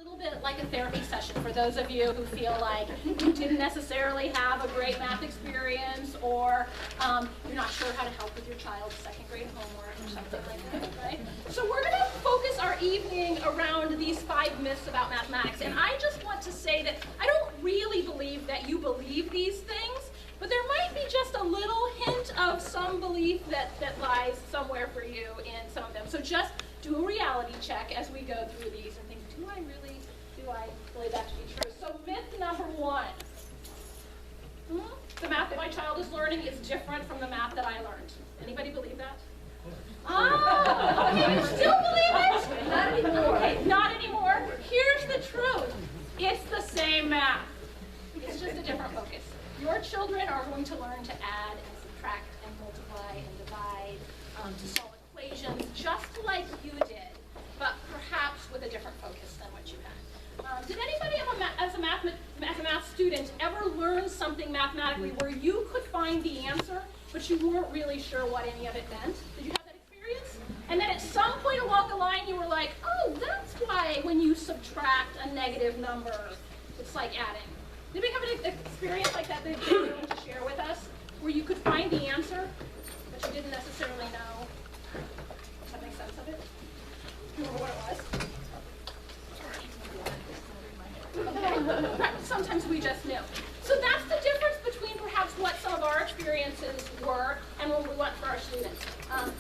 little bit like a therapy session for those of you who feel like you didn't necessarily have a great math experience, or you're not sure how to help with your child's second grade homework or something like that, right? So we're going to focus our evening around these 5 myths about mathematics. And I just want to say that I don't really believe that you believe these things, but there might be just a little hint of some belief that lies somewhere for you in some of them. So just do a reality check as we go through these and think, do I believe that to be true? So myth number 1. The math that my child is learning is different from the math that I learned. Anybody believe that? Okay, you still believe it? Not anymore. Okay, not anymore. Here's the truth. It's the same math. It's just a different focus. Your children are going to learn to add and subtract and multiply and divide, to solve equations just like you did, but perhaps with a different focus than what you had. Did anybody as a math student ever learn something mathematically where you could find the answer, but you weren't really sure what any of it meant? Did you have that experience? And then at some point along the line you were like, oh, that's why when you subtract a negative number, it's like adding. Did we have an experience like that you're willing to share with us, where you could find the answer, but you didn't necessarily know? Does that make sense of it? Do you remember what it was? Okay. Sometimes we just knew. So that's the difference between perhaps what some of our experiences were and what we want for our students.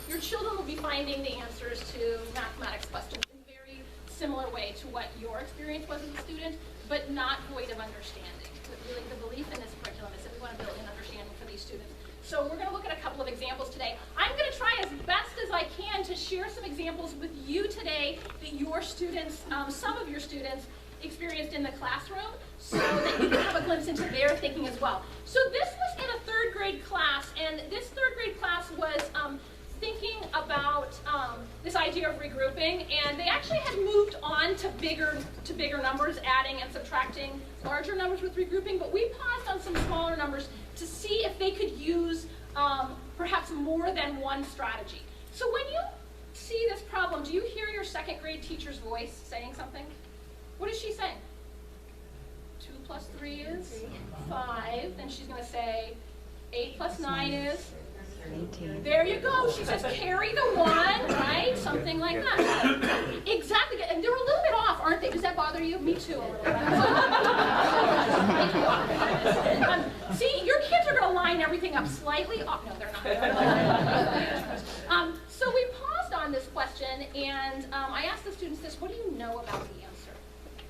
Your children will be finding the answers to mathematics questions in a very similar way to what your experience was as a student, but not void of understanding. Really, the belief in this curriculum is that we want to build an understanding for these students. So we're going to look at a couple of examples today. I'm going to try as best as I can to share some examples with you today that your students, some of your students, experienced in the classroom, so that you can have a glimpse into their thinking as well. So this was in a 3rd grade class, and this 3rd grade class was thinking about this idea of regrouping, and they actually had moved on to bigger numbers, adding and subtracting larger numbers with regrouping, but we paused on some smaller numbers to see if they could use perhaps more than one strategy. So when you see this problem, do you hear your 2nd grade teacher's voice saying something? What is she saying? 2 plus 3 is 5. Then she's going to say 8 plus 9 is 18. There you go. She says carry the 1, right? Something like that. Exactly. And they're a little bit off, aren't they? Does that bother you? Me too, a little bit. See, your kids are going to line everything up slightly off. No, they're not. So we paused on this question, and I asked the students this: what do you know about the answer?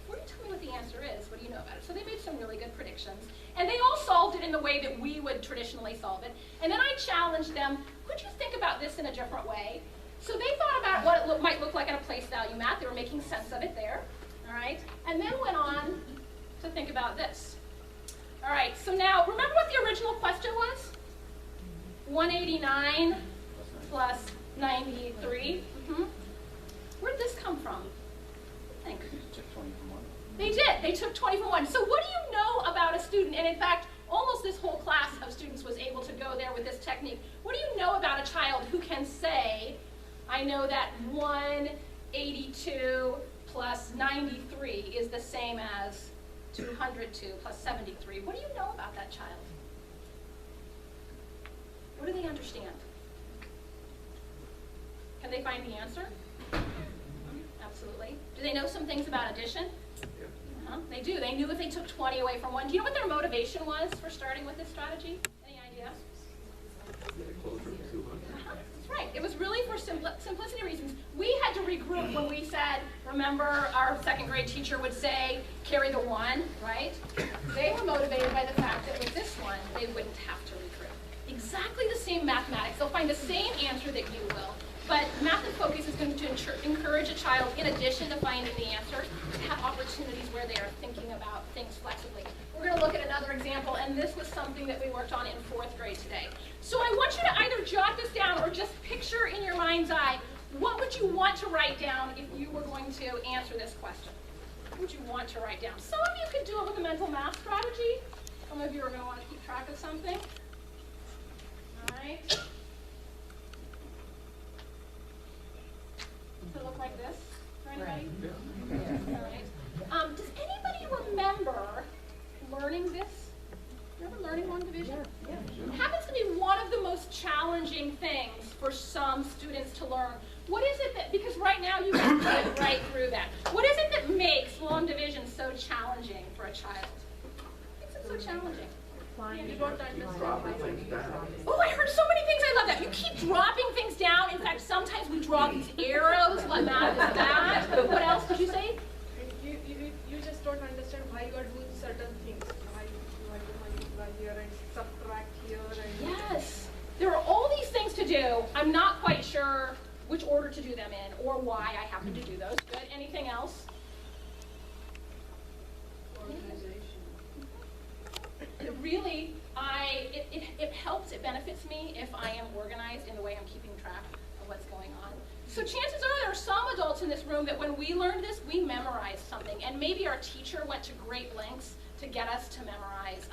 Why don't you tell me what the answer is? What do you know about it? So they made some really good predictions. And they all solved it in the way that we would traditionally solve it. And then I challenged them, could you think about this in a different way? So they thought about what it might look like in a place value math. They were making sense of it there. All right? And then went on to think about this. All right, so now, remember what the original question was? 189 plus 93. Where did this come from? I think. They did. They took 20 from 1. So what do you know about a student? And in fact, almost this whole class of students was able to go there with this technique. What do you know about a child who can say, I know that 182 plus 93 is the same as 202 plus 73. What do you know about that child? What do they understand? Can they find the answer? Absolutely. Do they know some things about addition? They do. They knew if they took 20 away from 1. Do you know what their motivation was for starting with this strategy? Any idea? That's right. It was really for simplicity reasons. We had to regroup when we said, remember our 2nd grade teacher would say, carry the 1, right? They were motivated by the fact that with this one, they wouldn't have to regroup. Exactly the same mathematics. They'll find the same answer that you will. But Math in Focus is going to encourage a child, in addition to finding the answer, to have opportunities where they are thinking about things flexibly. We're going to look at another example, and this was something that we worked on in 4th grade today. So I want you to either jot this down or just picture in your mind's eye, what would you want to write down if you were going to answer this question? What would you want to write down? Some of you could do it with a mental math strategy. Some of you are going to want to keep track of something. All right. Does it look like this for anybody? Right. All right. child? Makes it so challenging. You don't understand. Oh, I heard so many things. I love that. You keep dropping things down. In fact, sometimes we draw these arrows. What math is that? What else did you say? You just don't understand why you are doing certain things. Why you multiply here and subtract here. And Yes. There are all these things to do. I'm not quite sure which order to do them in or why I happen to do those. Good. Anything else? Really, it helps, it benefits me if I am organized in the way I'm keeping track of what's going on. So chances are there are some adults in this room that when we learned this, we memorized something. And maybe our teacher went to great lengths to get us to memorize.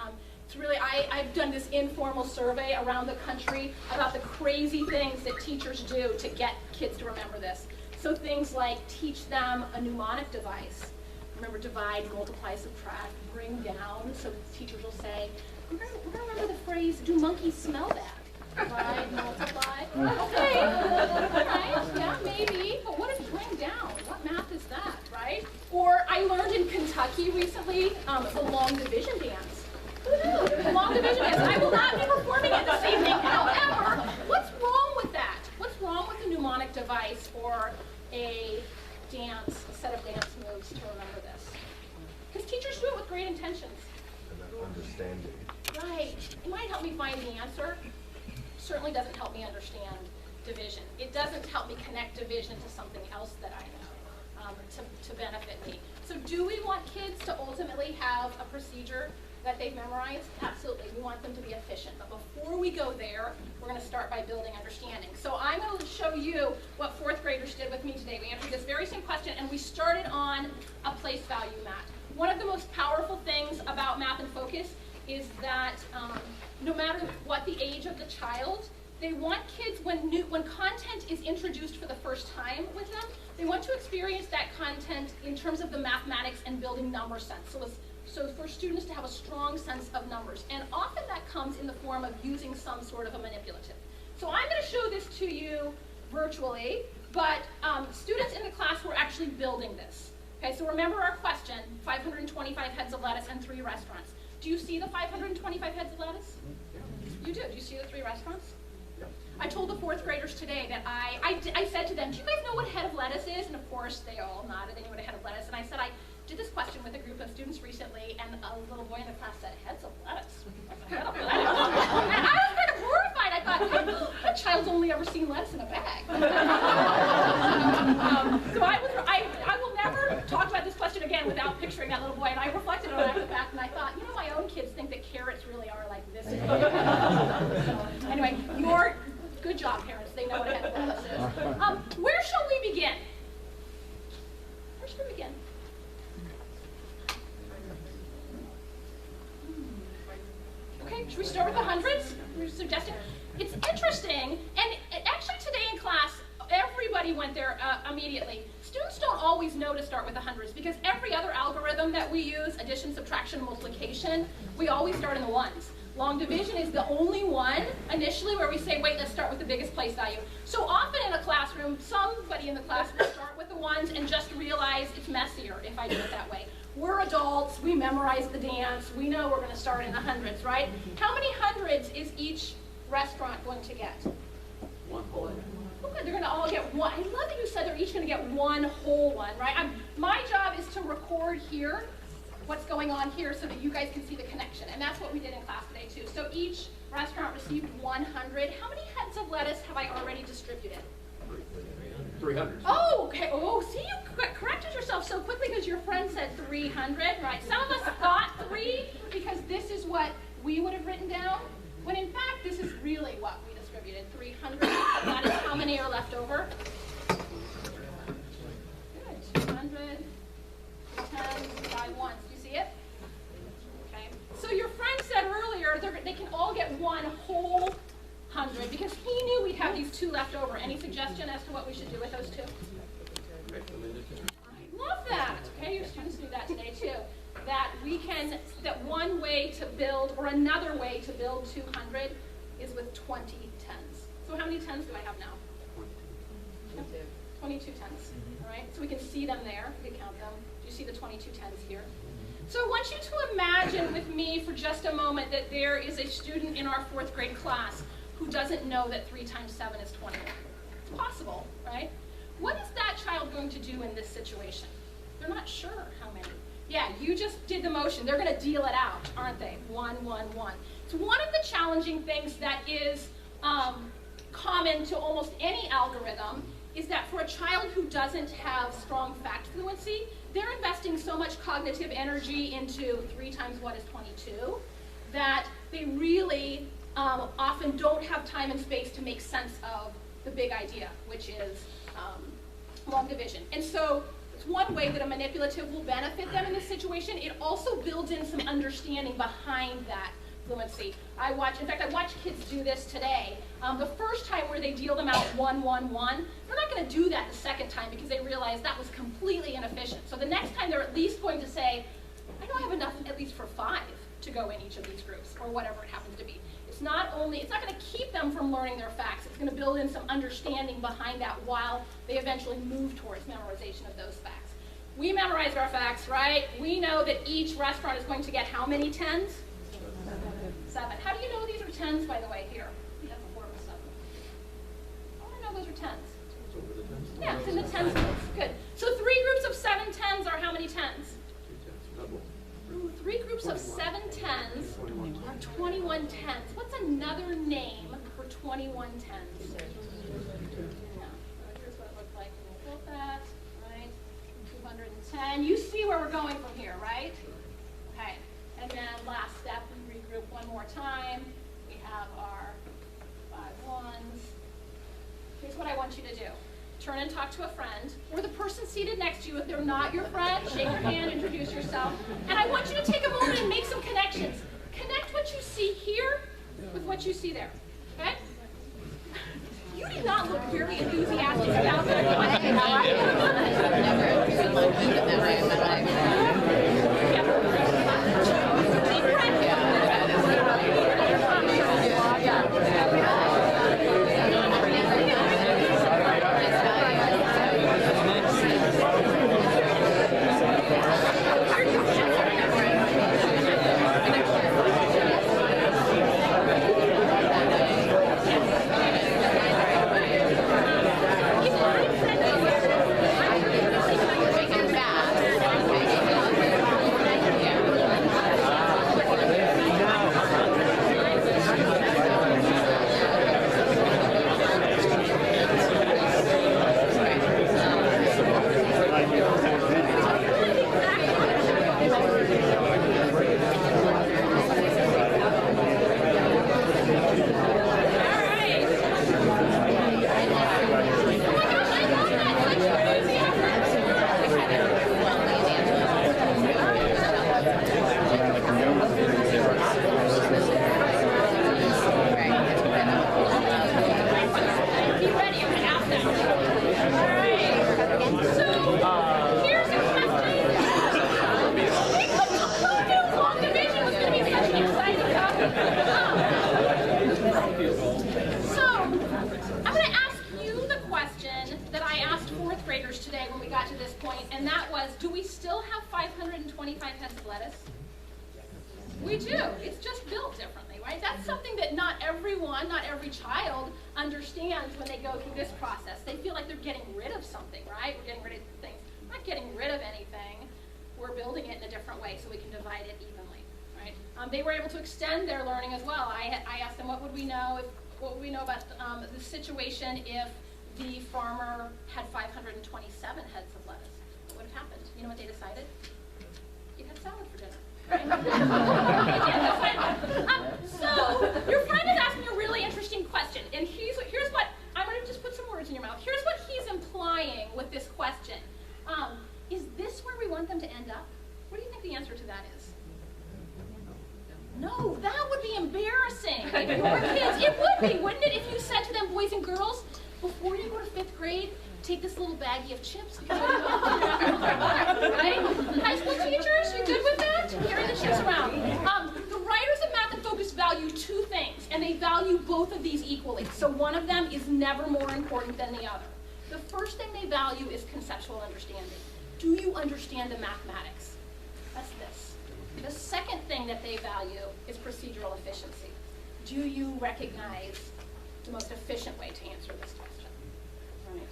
It's really, I've done this informal survey around the country about the crazy things that teachers do to get kids to remember this. So things like teach them a mnemonic device. Remember, divide, multiply, subtract, bring down. So teachers will say, we're going to remember the phrase, do monkeys smell bad? Divide, multiply. Okay, all right, yeah, maybe. But what is bring down? What math is that, right? Or I learned in Kentucky recently the long division dance. Who knew? The long division dance. I will not be performing it this evening. However, what's wrong with that? What's wrong with a mnemonic device or a set of dance moves to remember this? Because teachers do it with great intentions. And understanding. Right. It might help me find the answer. Certainly doesn't help me understand division. It doesn't help me connect division to something else that I know to benefit me. So do we want kids to ultimately have a procedure that they've memorized? Absolutely. We want them to be efficient. But before we go there, we're going to start by building understanding. So I'm going to show you what fourth graders did with me today. We answered this very same question, and we started on a place value math. One of the most powerful things about Math and Focus is that no matter what the age of the child, they want kids, when content is introduced for the first time with them, they want to experience that content in terms of the mathematics and building number sense. So for students to have a strong sense of numbers. And often that comes in the form of using some sort of a manipulative. So I'm going to show this to you virtually, but students in the class were actually building this. Okay, so remember our question, 525 heads of lettuce and 3 restaurants. Do you see the 525 heads of lettuce? You do. Do you see the 3 restaurants? I told the fourth graders today that I said to them, do you guys know what a head of lettuce is? And of course, they all nodded. They knew what a head of lettuce. And I said, I did this question with a group of students recently, and a little boy in the class said, heads of lettuce? Head of lettuce? And I was kind of horrified. I thought, that child's only ever seen lettuce in a bag. So I will never talk about this question again without picturing that little boy. And I reflected on it after the fact, and I thought, my own kids think that carrots really are like this. So anyway, good job, parents. They know what a head of lettuce is. Where shall we begin? Where should we begin? Okay, should we start with the hundreds? We're suggesting. It's interesting, and actually today in class, everybody went there immediately. Students don't always know to start with the hundreds because every other algorithm that we use, addition, subtraction, multiplication, we always start in the ones. Long division is the only one initially where we say, wait, let's start with the biggest place value. So often in a classroom, somebody in the class will start with the ones and just realize it's messier if I do it that way. We're adults, we memorize the dance, we know we're going to start in the hundreds, right? How many hundreds is each restaurant going to get? 1 whole. Okay, they're going to all get one. I love that you said they're each going to get one whole one, right? My job is to record here what's going on here so that you guys can see the connection. And that's what we did in class today too. So each restaurant received 100. How many heads of lettuce have I already distributed? 300. Oh, okay. Oh, see, you corrected yourself so quickly because your friend said 300, right? Some of us thought 3 because this is what we would have written down, when in fact this is really what we distributed, 300. That is how many are left over? Good. 200, 10, 5 ones. Do you see it? Okay. So your friend said earlier they can all get one whole 100 because he knew we'd have these 2 left over. Any suggestion as to what we should do with those 2? I love that. Okay, your students knew that today too. That one way to build, or another way to build 200 is with 20 tens. So how many tens do I have now? 22 tens. All right, so we can see them there. We can count them. Do you see the 22 tens here? So I want you to imagine with me for just a moment that there is a student in our 4th grade class who doesn't know that 3 times 7 is 21. It's possible, right? What is that child going to do in this situation? They're not sure how many. Yeah, you just did the motion. They're going to deal it out, aren't they? 1, 1, 1. So one of the challenging things that is common to almost any algorithm is that for a child who doesn't have strong fact fluency, they're investing so much cognitive energy into 3 times what is 22 that they really often don't have time and space to make sense of the big idea, which is long division. And so it's one way that a manipulative will benefit them in this situation. It also builds in some understanding behind that fluency. In fact, I watch kids do this today. The first time where they deal them out 1, 1, 1, they're not going to do that the second time because they realize that was completely inefficient. So the next time they're at least going to say, I know I have enough at least for 5 to go in each of these groups, or whatever it happens to be. It's not going to keep them from learning their facts. It's going to build in some understanding behind that while they eventually move towards memorization of those facts. We memorized our facts, right? We know that each restaurant is going to get how many 10s? 7. How do you know these are 10s, by the way, here? That's a horrible 7. How do I know those are 10s? Yeah, it's in the 10s list. Good. So 3 groups of 7 10s are how many 10s? 3 groups of 7 10s are 21 10s. What's another name for 21 10s? Yeah. So here's what it looked like when we built that, right? 210. You see where we're going from here, right? Okay. And then last step, we regroup one more time. We have our 5 1s. Here's what I want you to do. Turn and talk to a friend, or the person seated next to you. If they're not your friend, shake your hand, introduce yourself. And I want you to take a moment and make some connections. Connect what you see here with what you see there, okay? You did not look very enthusiastic about that. We do. It's just built differently, right? That's something that not everyone, not every child understands when they go through this process. They feel like they're getting rid of something, right? We're getting rid of things. We're not getting rid of anything. We're building it in a different way so we can divide it evenly, right? They were able to extend their learning as well. I asked them, what would we know about the situation if the farmer had 527 heads of lettuce? What would have happened? You know what they decided? You'd have salad for dinner. Right? So your friend is asking a really interesting question, and here's what I'm going to just put some words in your mouth. Here's what he's implying with this question. Is this where we want them to end up? What do you think the answer to that is? No, that would be embarrassing. If your kids, it would be, wouldn't it? If you said to them, boys and girls, before you go to 5th grade, take this little baggie of chips. Right? High school teachers, you good with that? Carry the chips around. The writers of Math and Focus value 2 things, and they value both of these equally. So one of them is never more important than the other. The first thing they value is conceptual understanding. Do you understand the mathematics? That's this. The second thing that they value is procedural efficiency. Do you recognize the most efficient way to answer this question? Right.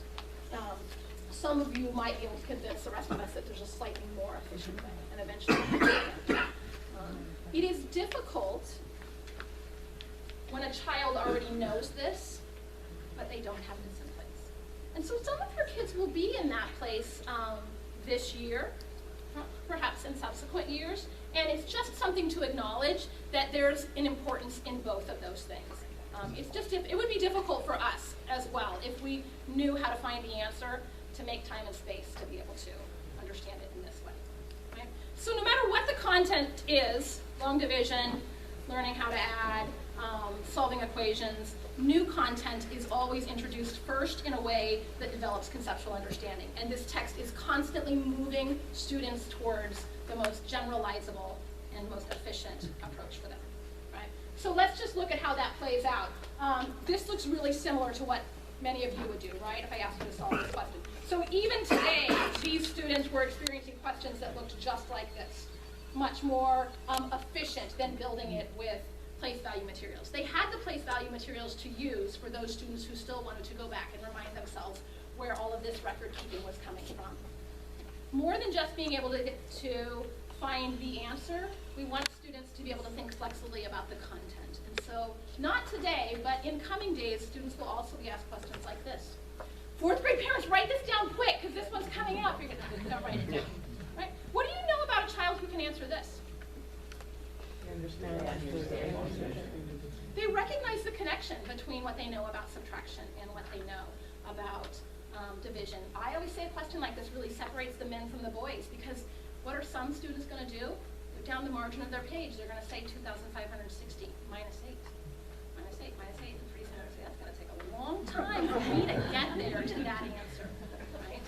Some of you might be able to convince the rest of us that there's a slightly more efficient way, and eventually it is difficult when a child already knows this, but they don't have this in place. And so some of your kids will be in that place this year, perhaps in subsequent years, and it's just something to acknowledge that there's an importance in both of those things. It would be difficult for us as well if we knew how to find the answer to make time and space to be able to understand it in this way. Right? So no matter what the content is, long division, learning how to add, solving equations, new content is always introduced first in a way that develops conceptual understanding. And this text is constantly moving students towards the most generalizable and most efficient approach for them. Right? So let's just look at how that plays out. This looks really similar to what many of you would do, right, if I asked you to solve this question. So even today, these students were experiencing questions that looked just like this, much more efficient than building it with place value materials. They had the place value materials to use for those students who still wanted to go back and remind themselves where all of this record keeping was coming from. More than just being able to find the answer, we want students to be able to think flexibly about the content. And so, not today, but in coming days, students will also be asked questions like this. Fourth grade parents, write this down quick, because this one's coming up. You're going to write it down. Right? What do you know about a child who can answer this? They recognize the connection between what they know about subtraction and what they know about division. I always say a question like this really separates the men from the boys, because what are some students going to do? Down the margin of their page, they're going to say 2,560 minus 8. Minus 8, minus 8. And pretty soon say, that's going to take a long time for me to get there to that answer. Right?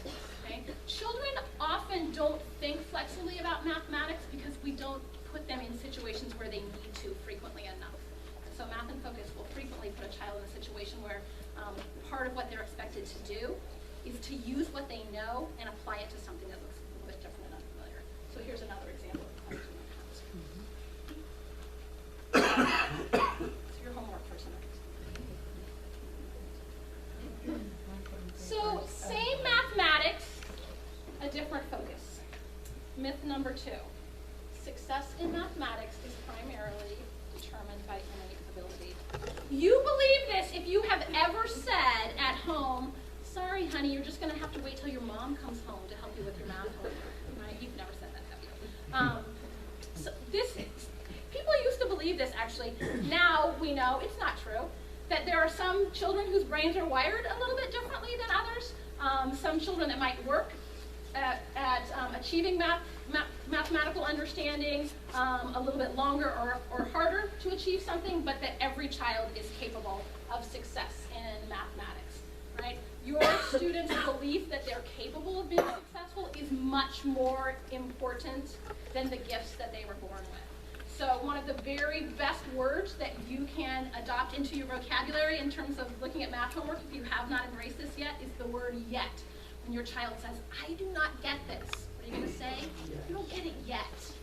Okay? Children often don't think flexibly about mathematics because we don't put them in situations where they need to frequently enough. And so Math in Focus will frequently put a child in a situation where part of what they're expected to do is to use what they know and apply it to something that looks a little bit different and unfamiliar. So here's another example of question. It's your homework for tonight. So same mathematics, a different focus. Myth number 2. Success in mathematics is primarily determined by innate ability. You believe this if you have ever said at home, sorry honey, you're just going to have to wait till your mom comes home to help you with your math homework. Right? You've never said that, have you? People used to believe this, actually. Now we know it's not true. That there are some children whose brains are wired a little bit differently than others. Some children that might work at achieving mathematical understanding a little bit longer or harder to achieve something, but that every child is capable of success in mathematics. Right? Your students' belief that they're capable of being successful is much more important than the gifts that they were born with. So one of the very best words that you can adopt into your vocabulary in terms of looking at math homework, if you have not embraced this yet, is the word yet. When your child says, I do not get this, what are you going to say? You don't get it yet,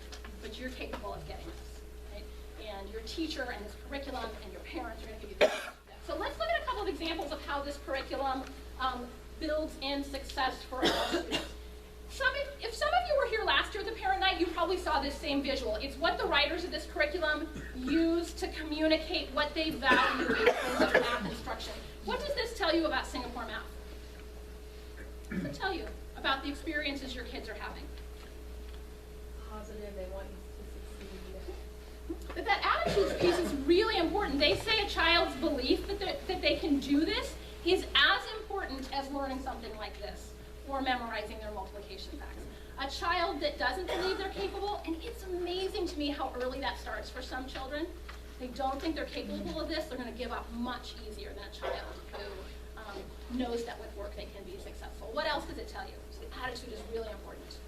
but you're capable of getting this. Right? And your teacher and this curriculum and your parents are going to give you this. So let's look at a couple of examples of how this curriculum builds in success for all students. If some of you were here last year at the parent night, you probably saw this same visual. It's what the writers of this curriculum use to communicate what they value in terms of math instruction. What does this tell you about Singapore math? What does it tell you about the experiences your kids are having? Positive, they want you to succeed. That attitudes piece is really important. They say a child's belief that they can do this is as important as learning something like this or memorizing their multiplication facts. A child that doesn't believe they're capable, and it's amazing to me how early that starts for some children. They don't think they're capable of this, they're going to give up much easier than a child who knows that with work they can be successful. What else does it tell you? So the attitude is really important.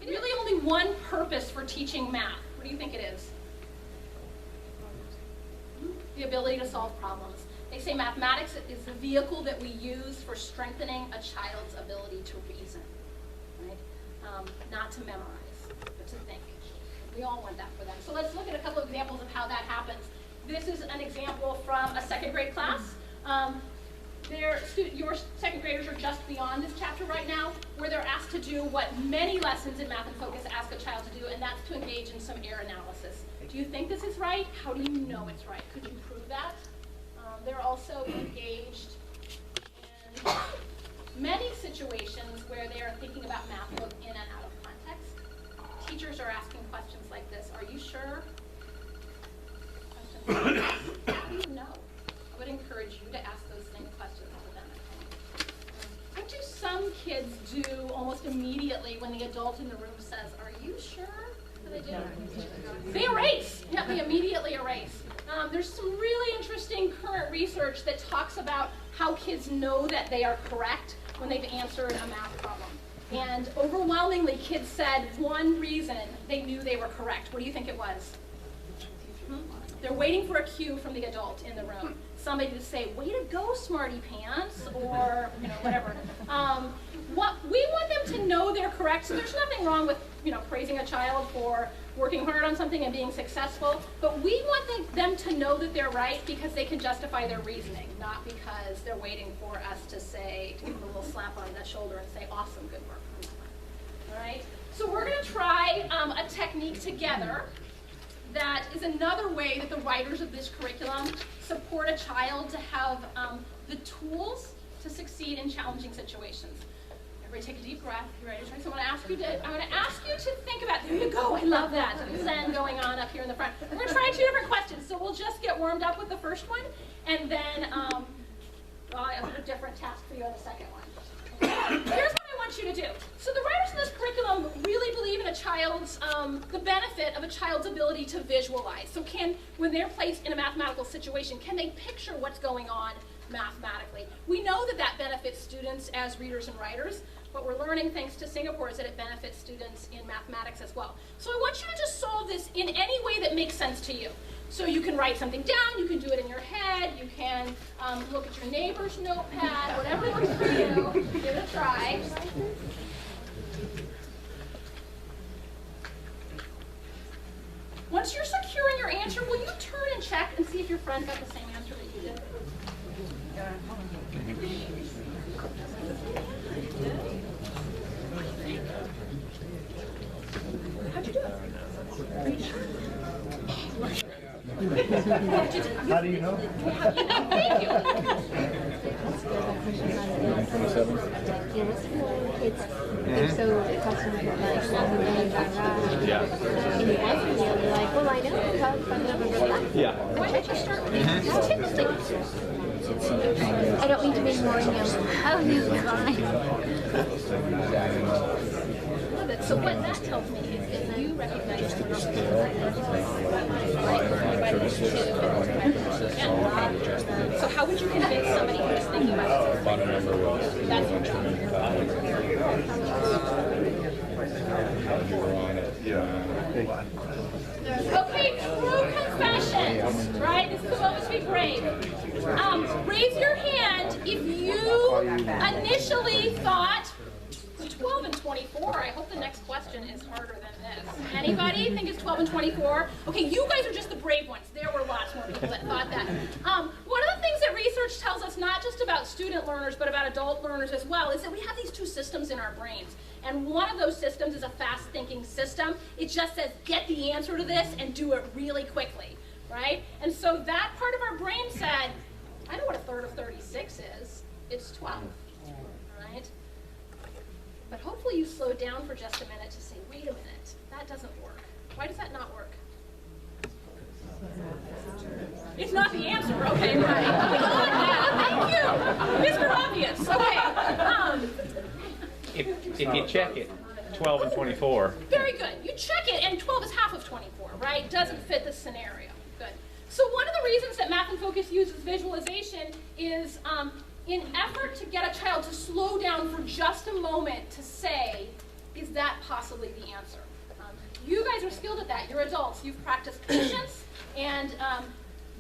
There's really only one purpose for teaching math. What do you think it is? The ability to solve problems. They say mathematics is the vehicle that we use for strengthening a child's ability to reason, right? Not to memorize. but to think. We all want that for them. So let's look at a couple of examples of how that happens. This is an example from a second grade class. Your second graders are just beyond this chapter right now, where they're asked to do what many lessons in Math and Focus ask a child to do, and that's to engage in some error analysis. Do you think this is right? How do you know it's right? Could you prove that? They're also engaged in many situations where they are thinking about math both in and out of context. Teachers are asking questions like this. Are you sure? Questions like this. How do you know? I would encourage you to ask those same questions to them at home. What do some kids do almost immediately when the adult in the room says, are you sure? What do they do? They erase. Yeah, they immediately erase. There's some really interesting current research that talks about how kids know that they are correct when they've answered a math problem. And overwhelmingly, kids said one reason they knew they were correct. What do you think it was? They're waiting for a cue from the adult in the room. Somebody to say, way to go, smarty pants, or whatever. We want them to know they're correct, so there's nothing wrong with praising a child for working hard on something and being successful, but we want them to know that they're right because they can justify their reasoning, not because they're waiting for us to give them a little slap on the shoulder and say, awesome, good work. All right? So we're going to try a technique together that is another way that the writers of this curriculum support a child to have the tools to succeed in challenging situations. Everybody take a deep breath. You ready to try? So I'm going to ask you to think about, there you go, I love that. Zen going on up here in the front. We're going to try two different questions. So we'll just get warmed up with the first one, and then I have a different task for you on the second one. Here's what I want you to do. So the writers of this curriculum really believe in the benefit of a child's ability to visualize. So when they're placed in a mathematical situation, can they picture what's going on mathematically? We know that benefits students as readers and writers. What we're learning thanks to Singapore is that it benefits students in mathematics as well. So I want you to just solve this in any way that makes sense to you. So you can write something down, you can do it in your head, you can look at your neighbor's notepad, whatever works for you, give it a try. Once you're secure in your answer, will you turn and check and see if your friend got the same answer that you did? How'd you do it? How do you know? Thank you. 27. They're so accustomed to like not really Yeah. and you ask them, they're like, well, I know because from the Yeah. Why don't you start with these typically? I don't mean to be more how you try. So what that tells me is that you recognize So how would you convince somebody who's thinking about it? That's your job. Okay, true confessions, right? This is supposed to be brave. Raise your hand if you initially thought 12 and 24. I hope the next question is harder than this. Anybody think it's 12 and 24? Okay, you guys are just the brave ones. There were lots more people that thought that. One of the things that research tells us, not just about student learners, but about adult learners as well, is that we have these two systems in our brains. And one of those systems is a fast-thinking system. It just says, get the answer to this and do it really quickly, right? And so that part of our brain said, I know what a third of 36 is. It's 12, right? But hopefully you slow down for just a minute to say, wait a minute, that doesn't work. Why does that not work? It's not the answer. Okay, right. Thank you. Mr. Obvious. Okay. If you check it, 12 and 24. Very good. You check it, and 12 is half of 24, right? Doesn't fit the scenario. Good. So one of the reasons that Math and Focus uses visualization is in effort to get a child to slow down for just a moment to say, is that possibly the answer? You guys are skilled at that. You're adults. You've practiced patience and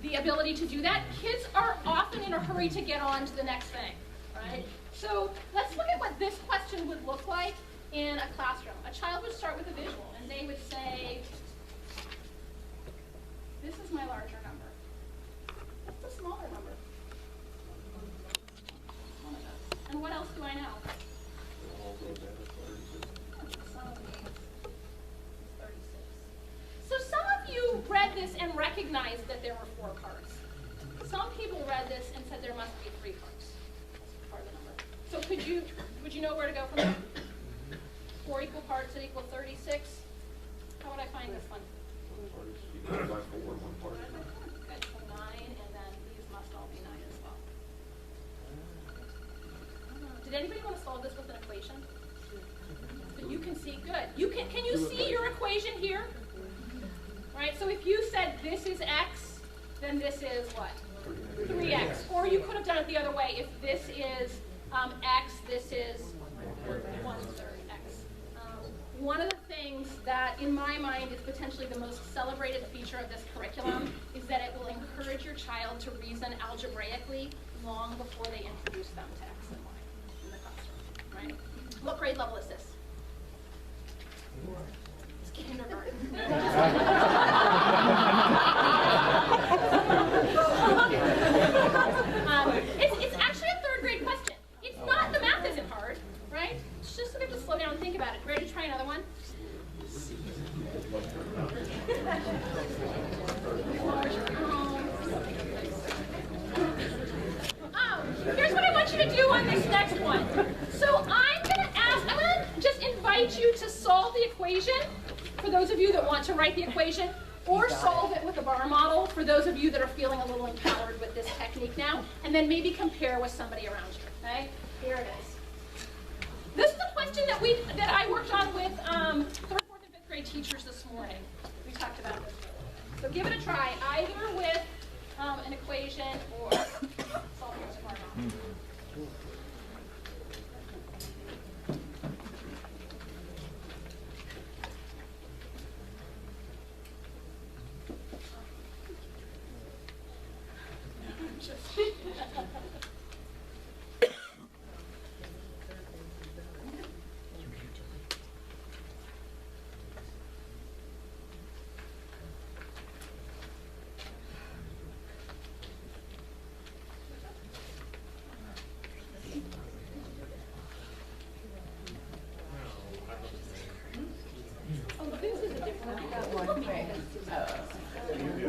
the ability to do that. Kids are often in a hurry to get on to the next thing, right? So let's look at what this question would look like in a classroom. A child would start with a visual, and they would say, this is my larger number. What's the smaller number? One of those. And what else do I know? Some of these is 36. So some of you read this and recognized that there were 4 parts. Some people read this and said there must be 3 parts. That's part of the number. So would you know where to go from there? 4 equal parts that equal 36. How would I find this one? One part is equal by 4, one part. Good. So 9, and then these must all be 9 as well. Did anybody want to solve this with an equation? So you can see, good. Can you see your equation here? Right, so if you said this is x, then this is what? 3x. Or you could have done it the other way. If this is x, this is 1/3 x. One of the things that, in my mind, is potentially the most celebrated feature of this curriculum is that it will encourage your child to reason algebraically long before they introduce them to x and y in the classroom, right? What grade level is this? It's kindergarten. It's actually a 3rd grade question. It's not, the math isn't hard, right? It's just so we have to slow down and think about it. Ready to try another one? Here's what I want you to do on this next one. So I'm going to just invite you to solve the equation for those of you that want to write the equation, or solve it with a bar model for those of you that are feeling a little empowered with this technique now, and then maybe compare with somebody around you, okay? Here it is. This is the question that I worked on with 3rd, 4th, and 5th grade teachers this morning. We talked about this. So give it a try, either with an equation or solving with a bar model.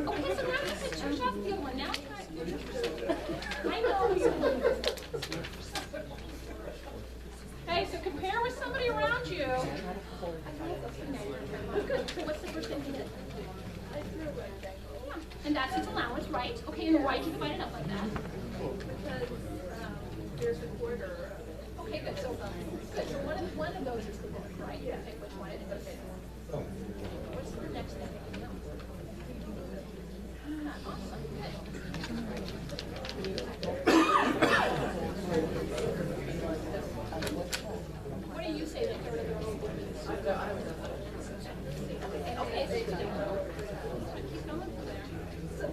Okay, so now you can switch off the other one. Now I know you. Okay, so compare with somebody around you. Good. So what's the first thing you did? Yeah. And that's its allowance, right? Okay, and why did you divide it up like that? Because there's a quarter. Okay, good. So one of those is the book, right? You can pick which one it is. What's the next thing? Awesome. What do you say that third of the row is? Okay, so keep going from there. So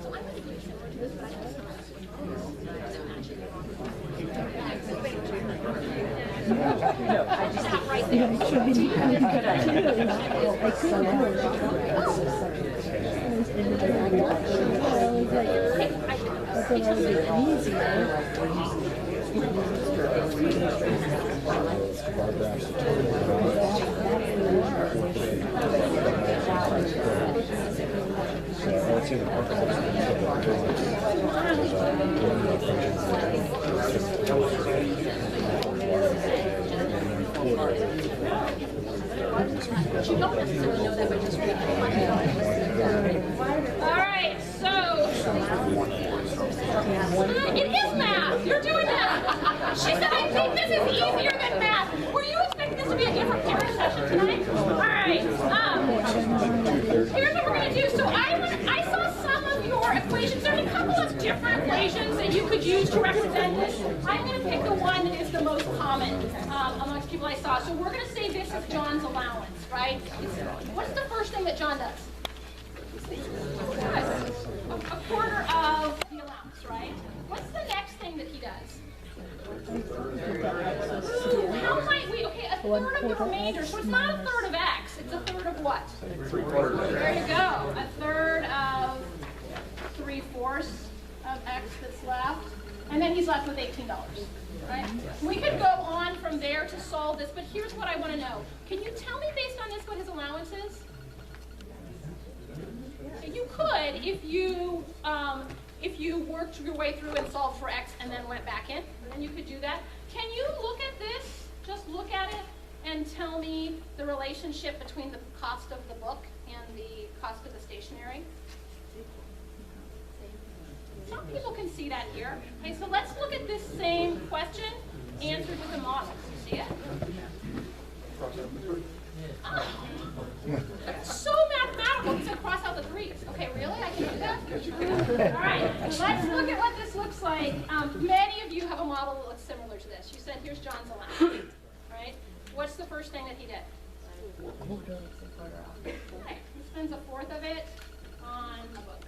I'm going to do similar to this, but I just not right there. But you don't necessarily know that by just reading it. All right, so it is math. You're doing math. She said, I think this is easier than math. Were you expecting this to be a different parent session tonight? All right. Here's what we're going to do. So I saw some of your equations. There's a couple of different equations that you could use to represent this. I'm going to pick the one that is the most common amongst people I saw. So we're going to say this is John's allowance, right? What's the first thing that John does? A quarter of the allowance, right? third of the remainder. So it's not a third of x, it's a third of what? 3/4. There you go. A third of 3/4 of x that's left. And then he's left with $18, right? We could go on from there to solve this, but here's what I want to know. Can you tell me based on this what his allowance is? You could if you worked your way through and solved for x and then went back in, then you could do that. Can you look at this, just look at it, and tell me the relationship between the cost of the book and the cost of the stationery? Some people can see that here. Okay, so let's look at this same question answered with a model. You see it? Oh. So mathematical. He said cross out the 3's. Okay, really? I can do that? All right, let's look at what this looks like. Many of you have a model that looks similar to this. You said, here's John's allowance, right? What's the first thing that he did? Okay, he spends a fourth of it on a book.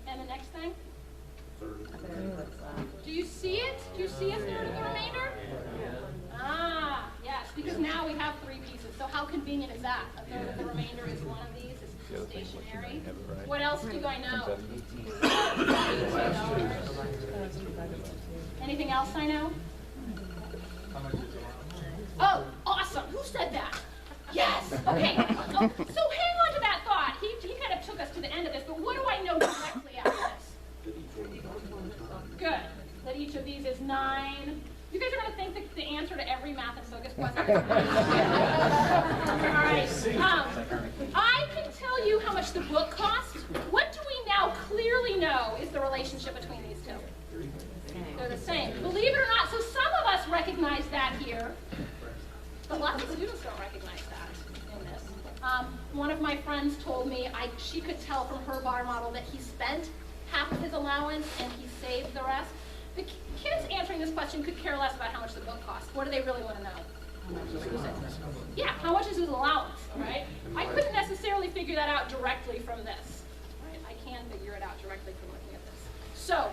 And the next thing? Do you see it? Do you see a third of the remainder? Ah, yes, because now we have 3 pieces. So how convenient is that? A third of the remainder is one of these. It's stationary. What else do I know? Anything else I know? Oh, awesome. Who said that? Yes. Okay. Oh, so hang on to that thought. He kind of took us to the end of this, but what do I know directly after this? Good. That each of these is 9. You guys are going to think that the answer to every math and focus question is 9. All right. I can tell you how much the book costs. What do we now clearly know is the relationship between these two? They're the same. Believe it or not, so some of us recognize that here, but lots of students don't recognize that in this. One of my friends told me she could tell from her bar model that he spent half of his allowance and he saved the rest. The kids answering this question could care less about how much the book costs. What do they really want to know? Yeah, how much is his allowance, right? I couldn't necessarily figure that out directly from this. Right? I can figure it out directly from looking at this. So,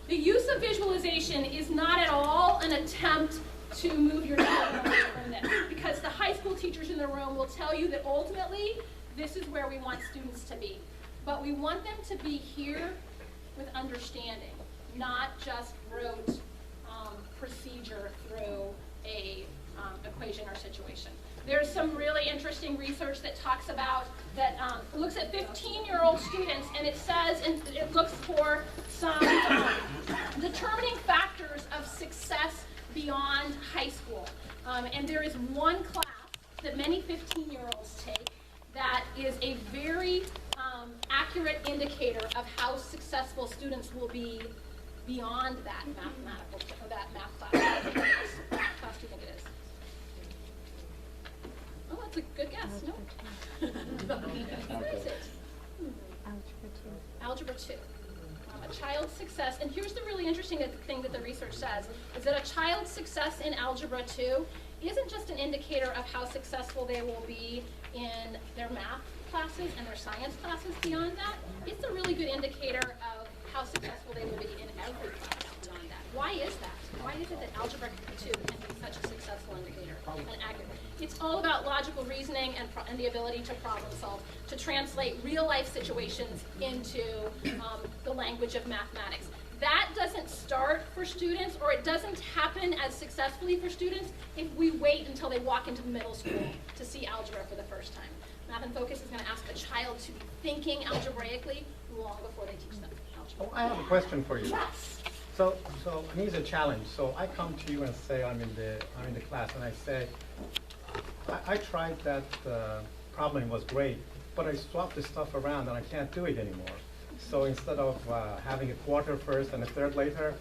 the use of visualization is not at all an attempt to move your children away from this, because the high school teachers in the room will tell you that ultimately this is where we want students to be. But we want them to be here with understanding, not just rote procedure through a equation or situation. There's some really interesting research that talks about, that looks at 15-year-old students, and it says, and it looks for some determining factors of success beyond high school. And there is one class that many 15-year-olds take that is a very accurate indicator of how successful students will be beyond that mathematical, or that math class. What class do you think it is? Oh, that's a good guess. No. What is it? Algebra 2. A child's success, and here's the really interesting thing that the research says, is that a child's success in Algebra 2 isn't just an indicator of how successful they will be in their math classes and their science classes beyond that. It's a really good indicator of how successful they will be in every class beyond that. Why is that? Why is it that Algebra 2 can be such a successful indicator and accurate? It's all about logical reasoning and the ability to problem solve, to translate real life situations into the language of mathematics. That doesn't start for students, or it doesn't happen as successfully for students if we wait until they walk into middle school to see algebra for the first time. Math and Focus is going to ask a child to be thinking algebraically long before they teach them algebra. Oh, I have a question for you. Yes. So here's a challenge. So I come to you and say I'm in the class, and I say I tried that problem, was great, but I swapped the stuff around and I can't do it anymore. So instead of having a quarter first and a third later,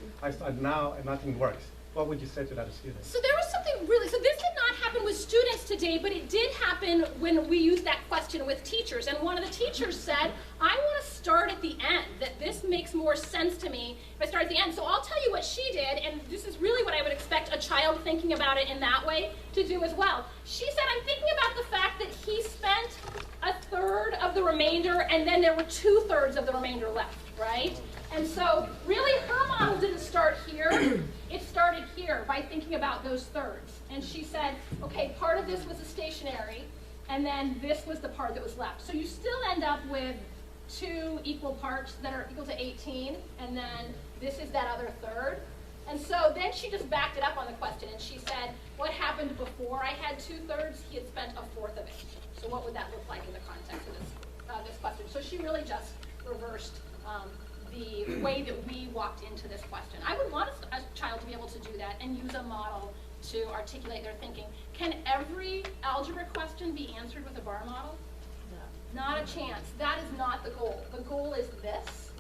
now nothing works. What would you say to that student? So there was something really, so this did not happen with students today, but it did happen when we used that question with teachers. And one of the teachers said, I want to start at the end, that this makes more sense to me if I start at the end. So I'll tell you what she did, and this is really what I would expect a child thinking about it in that way to do as well. She said, I'm thinking about the fact that he spent a third of the remainder, and then there were 2/3 of the remainder left, right? And so really her model didn't start here, it started here by thinking about those thirds. And she said, okay, part of this was a stationary, and then this was the part that was left. So you still end up with 2 equal parts that are equal to 18, and then this is that other third. And so then she just backed it up on the question, and she said, what happened before I had 2/3? He had spent 1/4 of it. So what would that look like in the context of this question? So she really just reversed the way that we walked into this question. I would want a child to be able to do that and use a model to articulate their thinking. Can every algebra question be answered with a bar model? No. Not a chance. That is not the goal. The goal is this,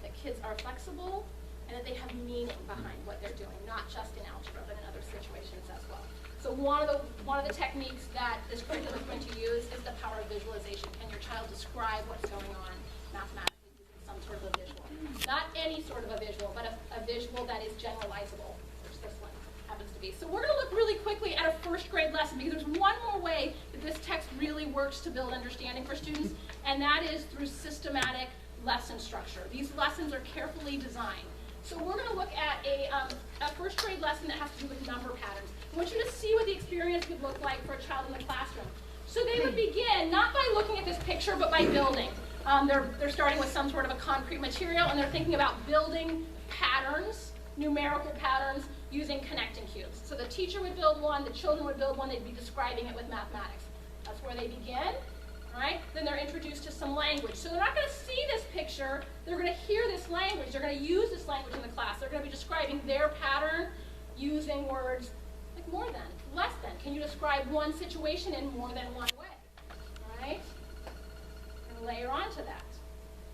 that kids are flexible and that they have meaning behind what they're doing, not just in algebra, but in other situations as well. So one of the techniques that this curriculum is going to use is the power of visualization. Can your child describe what's going on mathematically using some sort of a visual? Not any sort of a visual, but a visual that is generalizable, which this one happens to be. So we're going to look really quickly at a first grade lesson, because there's one more way that this text really works to build understanding for students, and that is through systematic lesson structure. These lessons are carefully designed. So we're going to look at a first grade lesson that has to do with number patterns. I want you to see what the experience would look like for a child in the classroom. So they would begin not by looking at this picture, but by building. They're starting with some sort of a concrete material, and they're thinking about building patterns, numerical patterns, using connecting cubes. So the teacher would build one, the children would build one, they'd be describing it with mathematics. That's where they begin. Right? Then they're introduced to some language. So they're not going to see this picture, they're going to hear this language, they're going to use this language in the class. They're going to be describing their pattern using words like more than, less than. Can you describe one situation in more than one way? Right? And layer onto that.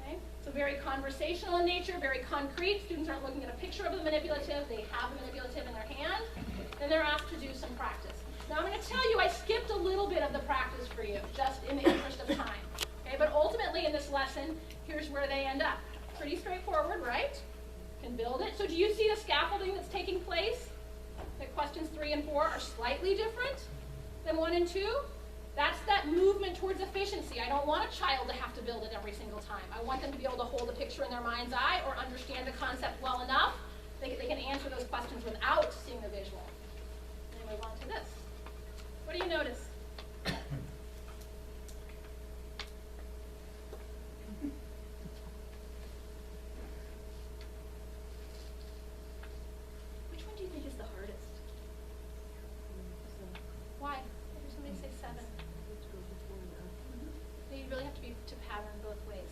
Okay? So very conversational in nature, very concrete. Students aren't looking at a picture of the manipulative, they have the manipulative in their hand. Then they're asked to do some practice. Now I'm going to tell you I skipped a little bit of the practice for you, just in the interest of time. Okay, but ultimately in this lesson, here's where they end up. Pretty straightforward, right? Can build it. So do you see the scaffolding that's taking place? That questions 3 and 4 are slightly different than 1 and 2? That's that movement towards efficiency. I don't want a child to have to build it every single time. I want them to be able to hold a picture in their mind's eye or understand the concept well enough. They can answer those questions without seeing the visual. And move on to this. What do you notice? Which one do you think is the hardest? Why? Did somebody say 7? You really have to be to pattern both ways.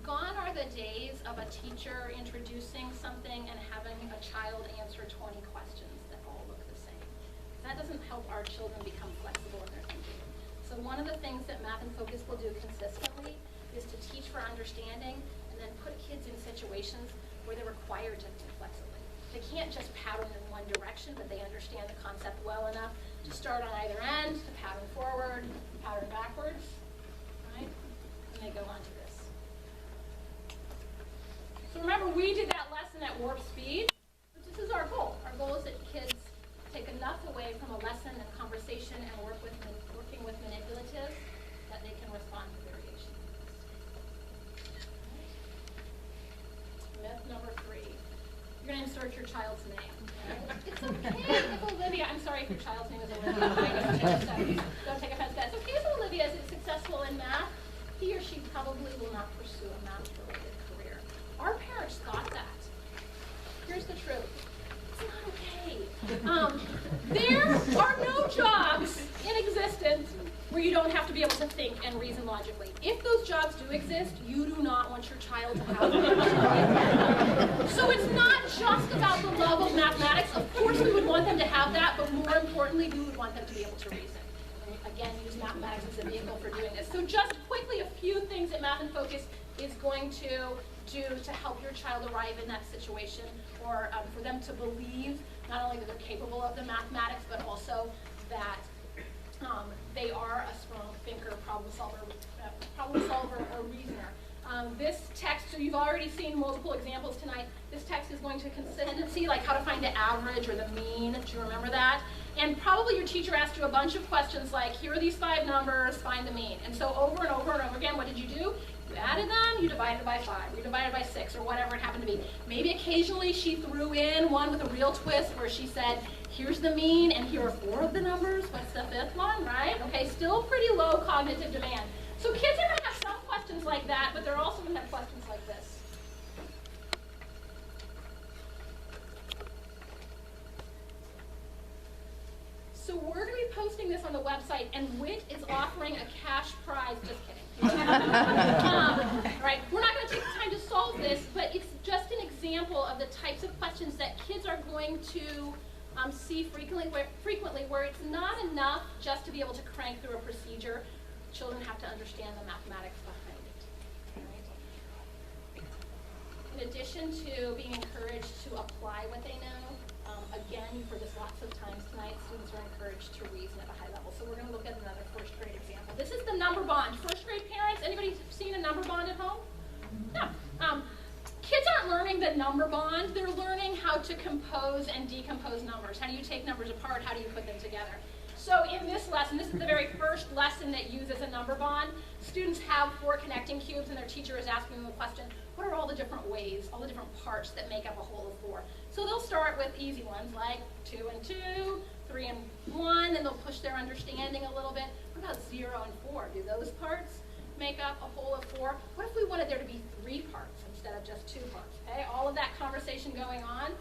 Gone are the days of a teacher introducing something and having a child answer 20 questions that all look the same. That doesn't help our children become flexible in their thinking. So one of the things that Math in Focus will do consistently is to teach for understanding and then put kids in situations where they're required to think flexibly. They can't just pattern in one direction, but they understand the concept well enough to start on either end, to pattern forward, pattern backwards, right? And they go on to this. So remember, we did that lesson at warp speed. But this is our goal. Our goal is that kids take enough away from a lesson and conversation and working with manipulatives that they can respond to variation. Myth number 3. You're going to insert your child's name. It's okay if Olivia, I'm sorry if your child's name is Olivia. Don't take offense to that. It's okay if Olivia is successful in math. He or she probably will not pursue a math-related career. Our parents thought that. Here's the truth. It's not okay. There are no jobs in existence where you don't have to be able to think and reason logically. If those jobs do exist, you do not want your child to have them. So it's not just about the love of mathematics. Of course we would want them to have that, but more importantly, we would want them to be able to reason. And again, use mathematics as a vehicle for doing this. So just quickly, a few things that Math in Focus is going to do to help your child arrive in that situation, or for them to believe not only that they're capable of the mathematics, but also that they are a strong thinker, problem solver, or reasoner. This text, so you've already seen multiple examples tonight. This text is going to see like how to find the average or the mean. Do you remember that? And probably your teacher asked you a bunch of questions like, here are these 5 numbers, find the mean. And so over and over and over again, what did you do? You added them, you divided by 5, you divided by 6, or whatever it happened to be. Maybe occasionally she threw in one with a real twist where she said, here's the mean, and here are 4 of the numbers. What's the 5th one, right? Okay, still pretty low cognitive demand. So kids are going to have some questions like that, but they're also going to have questions like this. So we're going to be posting this on the website, and WIT is offering a cash prize. Just kidding. Right? We're not going to take the time to solve this, but it's just an example of the types of questions that kids are going to see frequently where it's not enough just to be able to crank through a procedure. Children have to understand the mathematics behind it. Right? In addition to being encouraged to apply what they know, again, you've heard this lots of times tonight, students are encouraged to reason at a high level. So we're going to look at another first grade example. This is the number bond. First grade parents, anybody seen a number bond at home? No. Kids aren't learning the number bond. They're learning how to compose and decompose numbers. How do you take numbers apart? How do you put them together? So in this lesson, this is the very first lesson that uses a number bond. Students have 4 connecting cubes, and their teacher is asking them a question, what are all the different ways, all the different parts that make up a whole of 4? So they'll start with easy ones like 2 and 2, 3 and 1, and they'll push their understanding a little bit. What about 0 and 4? Do those parts make up a whole of 4? What if we wanted there to be 3 parts instead of just 2 parts? Okay, all of that conversation going on.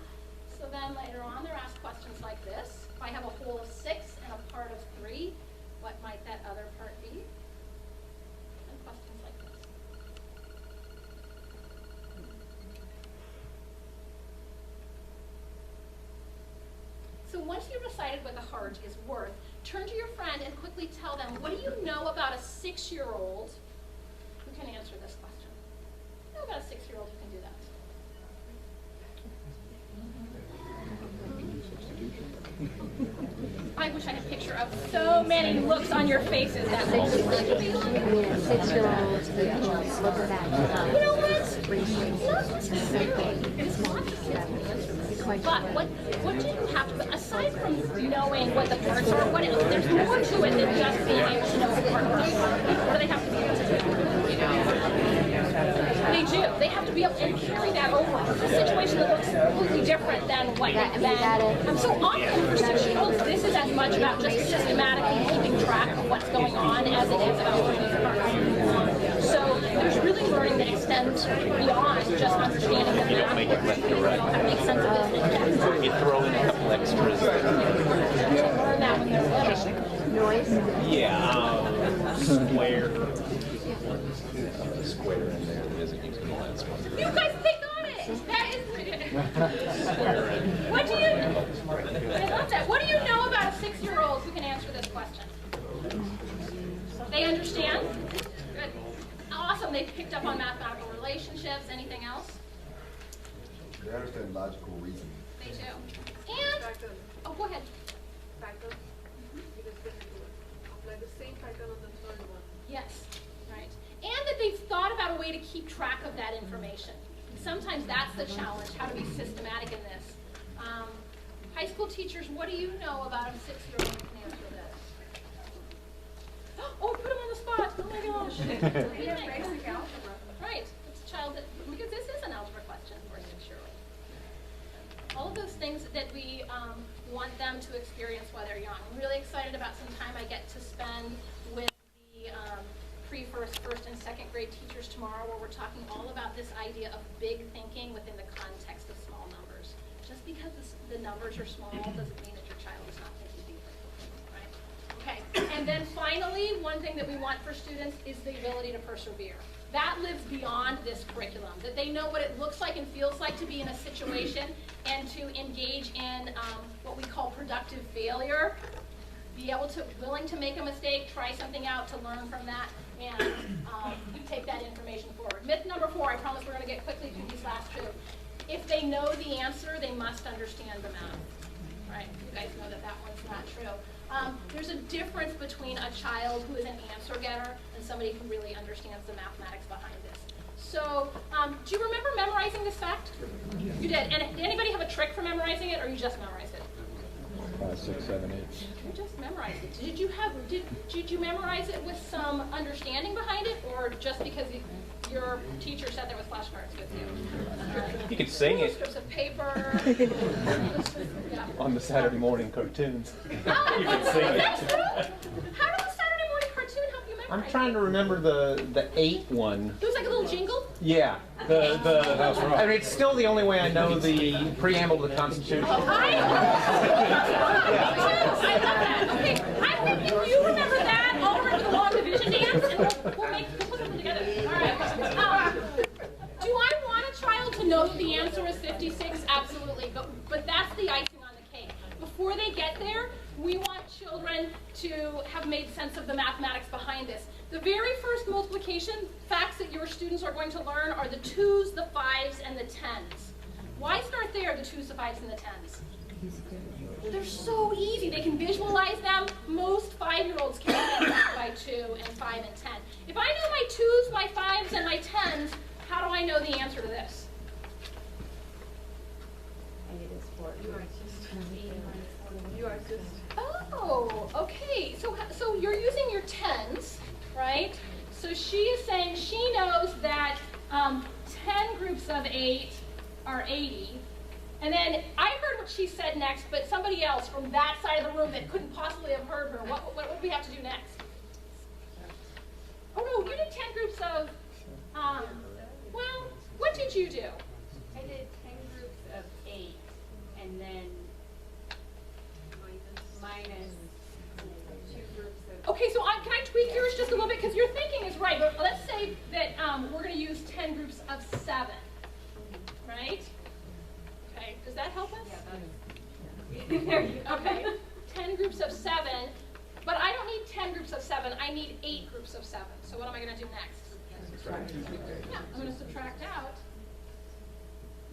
So then later on, they're asked questions like this. If I have a whole of 6 and a part of 3, what might that other part be? And questions like this. So once you've decided what the heart is worth, turn to your friend and quickly tell them, what do you know about a 6-year-old who can answer this question? What do you know about a 6-year-old who can do that? I wish I had a picture of so many looks on your faces. That will be like a 6-year-olds who look at that. You know what? Not necessarily. It's not just the answer. But what do you have to, aside from knowing what the parts are, there's more to it than just being able to know what the parts are. What do they have to be able to do? They do. They have to be able to carry that over. A situation that looks completely different than what you've been. So often for 6-year-olds, this is as much about just systematically keeping track of what's going on as it is about learning the parts. So there's really learning that extends beyond just understanding the You don't make it left or right. how to make sense of it. You throw in a couple extras. Learn that when they're little. Noise. Yeah, square. Square in there that isn't using the last one. You guys, they got it. That is Square in. What do you? I love that. What do you know about a 6-year-old who can answer this question? They understand? Good. Awesome. They picked up on mathematical relationships. Anything else? They understand logical reasoning. They do. And Pattern. oh, go ahead. Pattern. Because then you apply the same pattern on the third one. Yes. Right. And that they've thought about a way to keep track of that information. Sometimes that's the challenge, how to be systematic in this. High school teachers, what do you know about a 6-year-old who can answer this? Oh, put him on the spot. Oh my gosh. Basic algebra. Right. It's a child that, because this is an algebra question for a 6-year-old. All of those things that we want them to experience while they're young. I'm really excited about some time I get to spend with the first and second grade teachers tomorrow, where we're talking all about this idea of big thinking within the context of small numbers. Just because the numbers are small doesn't mean that your child is not thinking deeply, right? Okay, and then finally, one thing that we want for students is the ability to persevere. That lives beyond this curriculum, that they know what it looks like and feels like to be in a situation and to engage in what we call productive failure. Be willing to make a mistake, try something out to learn from that, and take that information forward. Myth number 4, I promise we're going to get quickly through these last 2. If they know the answer, they must understand the math. Right? You guys know that one's not true. There's a difference between a child who is an answer getter and somebody who really understands the mathematics behind this. So, do you remember memorizing this fact? You did. And did anybody have a trick for memorizing it, or you just memorized it? 5, 6, 7, 8. You just memorized it. Did you memorize it with some understanding behind it, or just because your teacher said there was flashcards with you. You could sing it Strips of paper. Yeah. on the Saturday morning cartoons. Oh, You could sing it. that's true. How does a Saturday morning cartoon help you memorize? I'm trying to remember the 8 one. It was like a little jingle. Yeah, I mean, it's still the only way I know the preamble to the Constitution. I love that. Okay, if you remember that, I'll remember the long division dance, and we'll put them together. All right. Do I want a child to know that the answer is 56? Absolutely, but that's the icing on the cake. Before they get there, we want children to have made sense of the mathematics behind this. The very first multiplication facts that your students are going to learn are the 2s, the 5s, and the 10s. Why start there, the 2s, the 5s, and the 10s? They're so easy. They can visualize them. Most 5-year-olds can identify by 2 and 5 and 10. If I know my 2s, my 5s, and my 10s, how do I know the answer to this? You are just. Oh, okay. So you're using your 10s, right? So she is saying she knows that 10 groups of 8 are 80. And then I heard what she said next, but somebody else from that side of the room that couldn't possibly have heard her, what would we have to do next? Oh no, you did 10 groups of, well, what did you do? I did 10 groups of 8, and then minus 2 groups of... Okay, so can I tweak yours just a little bit? Because your thinking is right, but let's say that we're going to use 10 groups of 7, right? Okay, does that help us? Yeah, there you go. Okay, 10 groups of 7, but I don't need 10 groups of 7, I need 8 groups of 7. So what am I going to do next? Yeah, I'm going to subtract out.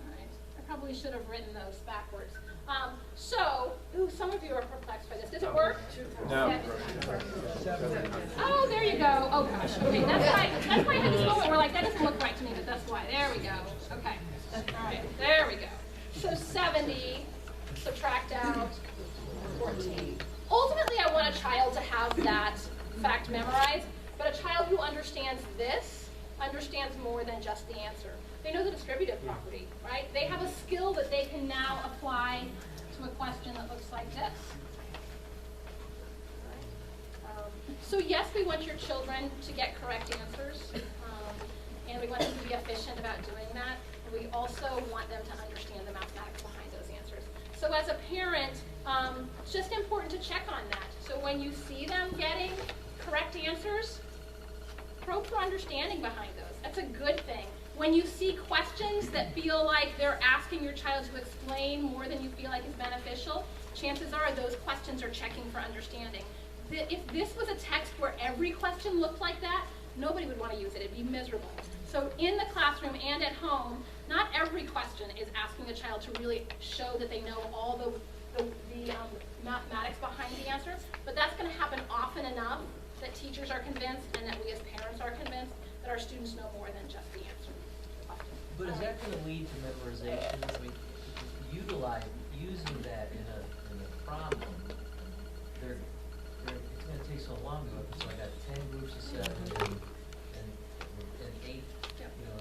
All right, I probably should have written those backwards. Some of you are perplexed by this. Does it work? No. Oh, there you go. Oh gosh. Okay, that's why I had this moment where like that doesn't look right to me, but that's why. There we go. Okay. All right. There we go. So 70, subtract out 14. Ultimately, I want a child to have that fact memorized, but a child who understands this understands more than just the answer. They know the distributive property, right? They have a skill that they can now apply to a question that looks like this. So yes, we want your children to get correct answers, and we want them to be efficient about doing that. And we also want them to understand the mathematics behind those answers. So as a parent, it's just important to check on that. So when you see them getting correct answers, probe for understanding behind those. That's a good thing. When you see questions that feel like they're asking your child to explain more than you feel like is beneficial, chances are those questions are checking for understanding. If this was a text where every question looked like that, nobody would want to use it. It'd be miserable. So in the classroom and at home, not every question is asking a child to really show that they know all the mathematics behind the answer, but that's going to happen often enough that teachers are convinced and that we as parents are convinced that our students know more than just the answer. But is that going to lead to memorization? I mean, using that in a problem, it's going to take so long to go. So I got 10 groups of 7 and 8. You know,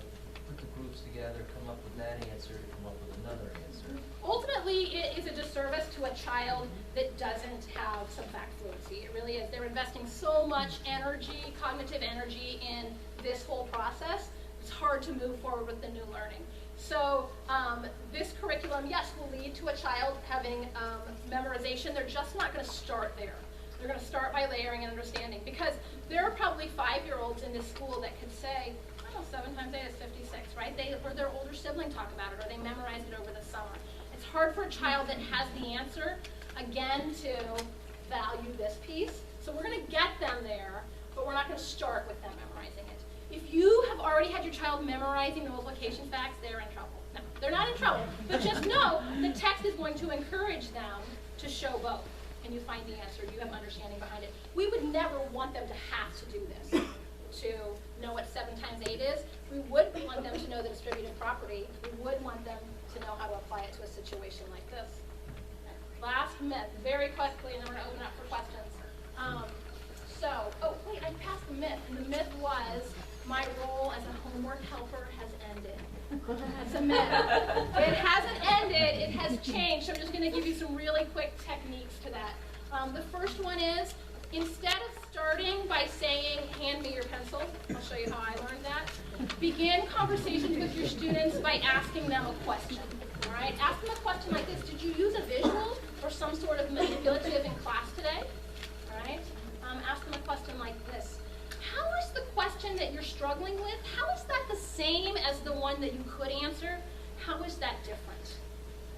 put the groups together, come up with that answer, come up with another answer. Ultimately, it is a disservice to a child that doesn't have some fact fluency. It really is. They're investing so much energy, cognitive energy, in this whole process. It's hard to move forward with the new learning. So this curriculum, yes, will lead to a child having memorization. They're just not going to start there. They're going to start by layering and understanding, because there are probably 5-year-olds in this school that could say, I know 7 times 8 is 56, right? They heard their older sibling talk about it, or they memorized it over the summer. It's hard for a child that has the answer, again, to value this piece. So we're going to get them there, but we're not going to start with them memorizing it. If you have already had your child memorizing the multiplication facts, they're in trouble. No, they're not in trouble, but just know the text is going to encourage them to show both. And you find the answer, you have understanding behind it. We would never want them to have to do this, to know what 7 times 8 is. We would want them to know the distributive property. We would want them to know how to apply it to a situation like this. Last myth, very quickly, and then we're going to open up for questions. Oh wait, I passed the myth, and the myth was my role as a homework helper has ended. That's a myth. It hasn't ended, it has changed. So I'm just going to give you some really quick techniques to that. The first one is, instead of starting by saying, hand me your pencil, I'll show you how I learned that, begin conversations with your students by asking them a question. All right? Ask them a question like this: did you use a visual or some sort of manipulative in class today? All right? Ask them a question like this: how is the question that you're struggling with, how is that the same as the one that you could answer? How is that different?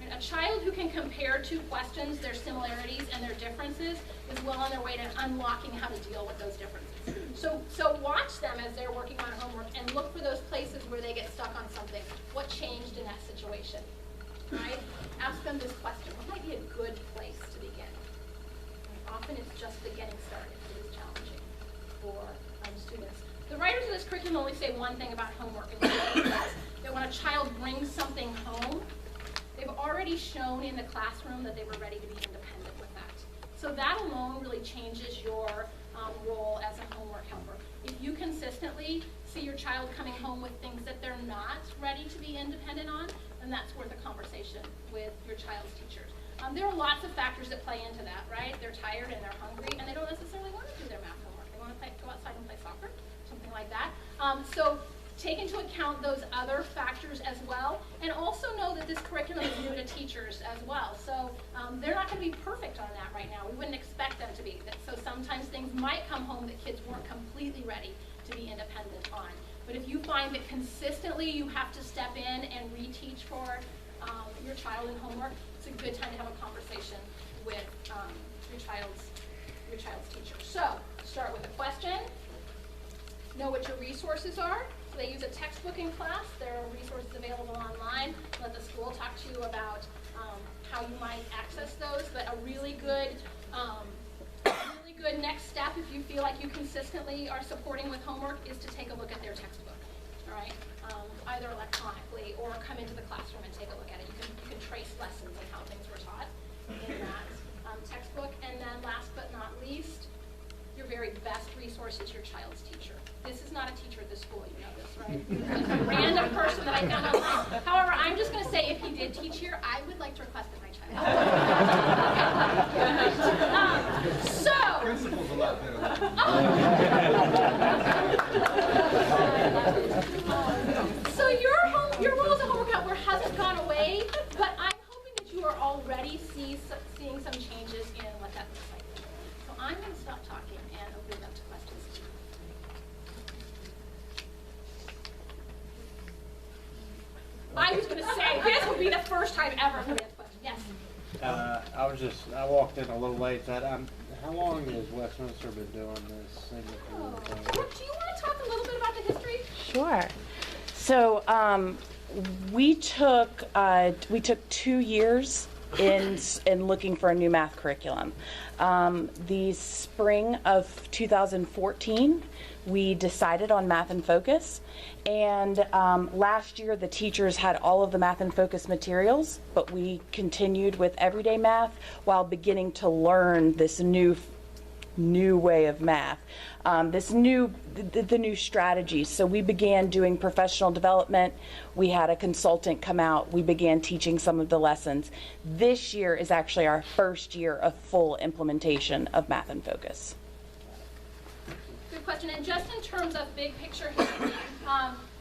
Right? A child who can compare two questions, their similarities and their differences, is well on their way to unlocking how to deal with those differences. So watch them as they're working on homework and look for those places where they get stuck on something. What changed in that situation? Right? Ask them this question: what might be a good place to begin? And often it's just the getting started that is challenging for students. The writers of this curriculum only say one thing about homework, and that when a child brings something home, they've already shown in the classroom that they were ready to be independent with that. So that alone really changes your role as a homework helper. If you consistently see your child coming home with things that they're not ready to be independent on, then that's worth a conversation with your child's teachers. There are lots of factors that play into that, right? They're tired and they're hungry and they don't necessarily want to do their math homework. They want to go outside and play soccer, something like that. So take into account those other factors as well, and also know that this curriculum is new to teachers as well. So they're not going to be perfect on that right now. We wouldn't expect them to be. So sometimes things might come home that kids weren't completely ready to be independent on. But if you find that consistently you have to step in and reteach for your child in homework, it's a good time to have a conversation with your child's teacher. So start with a question. Know what your resources are. So they use a textbook in class. There are resources available online. Let the school talk to you about how you might access those. But a really good next step, if you feel like you consistently are supporting with homework, is to take a look at their textbook. All right, either electronically or come into the classroom and take a look at it. You can trace lessons and how things were taught in that textbook. And then last but not least, your very best resource is your child's teacher. This is not a teacher at the school, you know this, right? It's a random person that I found online. However, I'm just going to say, if he did teach here, I would like to request it my child. Principal's a lot better. So your role as a homework helper hasn't gone away, but I'm hoping that you are already seeing some changes in what that looks like. So I'm going to stop talking and open it up to questions. I was going to say, this will be the first time ever for this question. Yes? I walked in a little late. How long has Westminster been doing this Singapore thing? Brooke, do you want to talk a little bit about the history? Sure. So we took 2 years in looking for a new math curriculum. The spring of 2014, we decided on Math in Focus, and last year the teachers had all of the Math in Focus materials, but we continued with everyday math while beginning to learn this new way of math, the new strategies. So we began doing professional development. We had a consultant come out. We began teaching some of the lessons. This year is actually our first year of full implementation of Math in Focus. Good question. And just in terms of big picture history,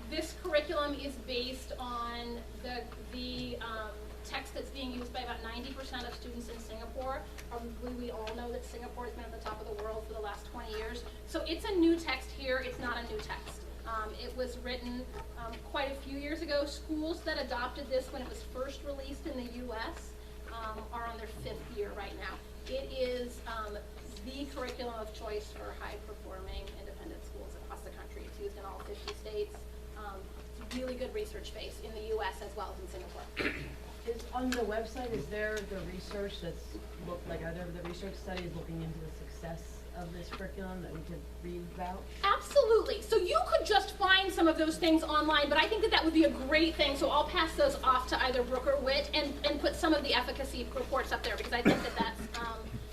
this curriculum is based on the text that's being used by about 90% of students in Singapore. Probably we all know that Singapore has been at the top of the world for the last 20 years. So it's a new text here. It's not a new text. It was written quite a few years ago. Schools that adopted this when it was first released in the U.S. Are on their 5th year right now. It is the curriculum of choice for high-performing independent schools across the country. It's used in all 50 states. It's really good research base in the U.S. as well as in Singapore. Is on the website, is there the research that's are there the research studies looking into the success of this curriculum that we could read about? Absolutely. So you could just find some of those things online, but I think that would be a great thing. So I'll pass those off to either Brooke or Whit and put some of the efficacy reports up there, because I think that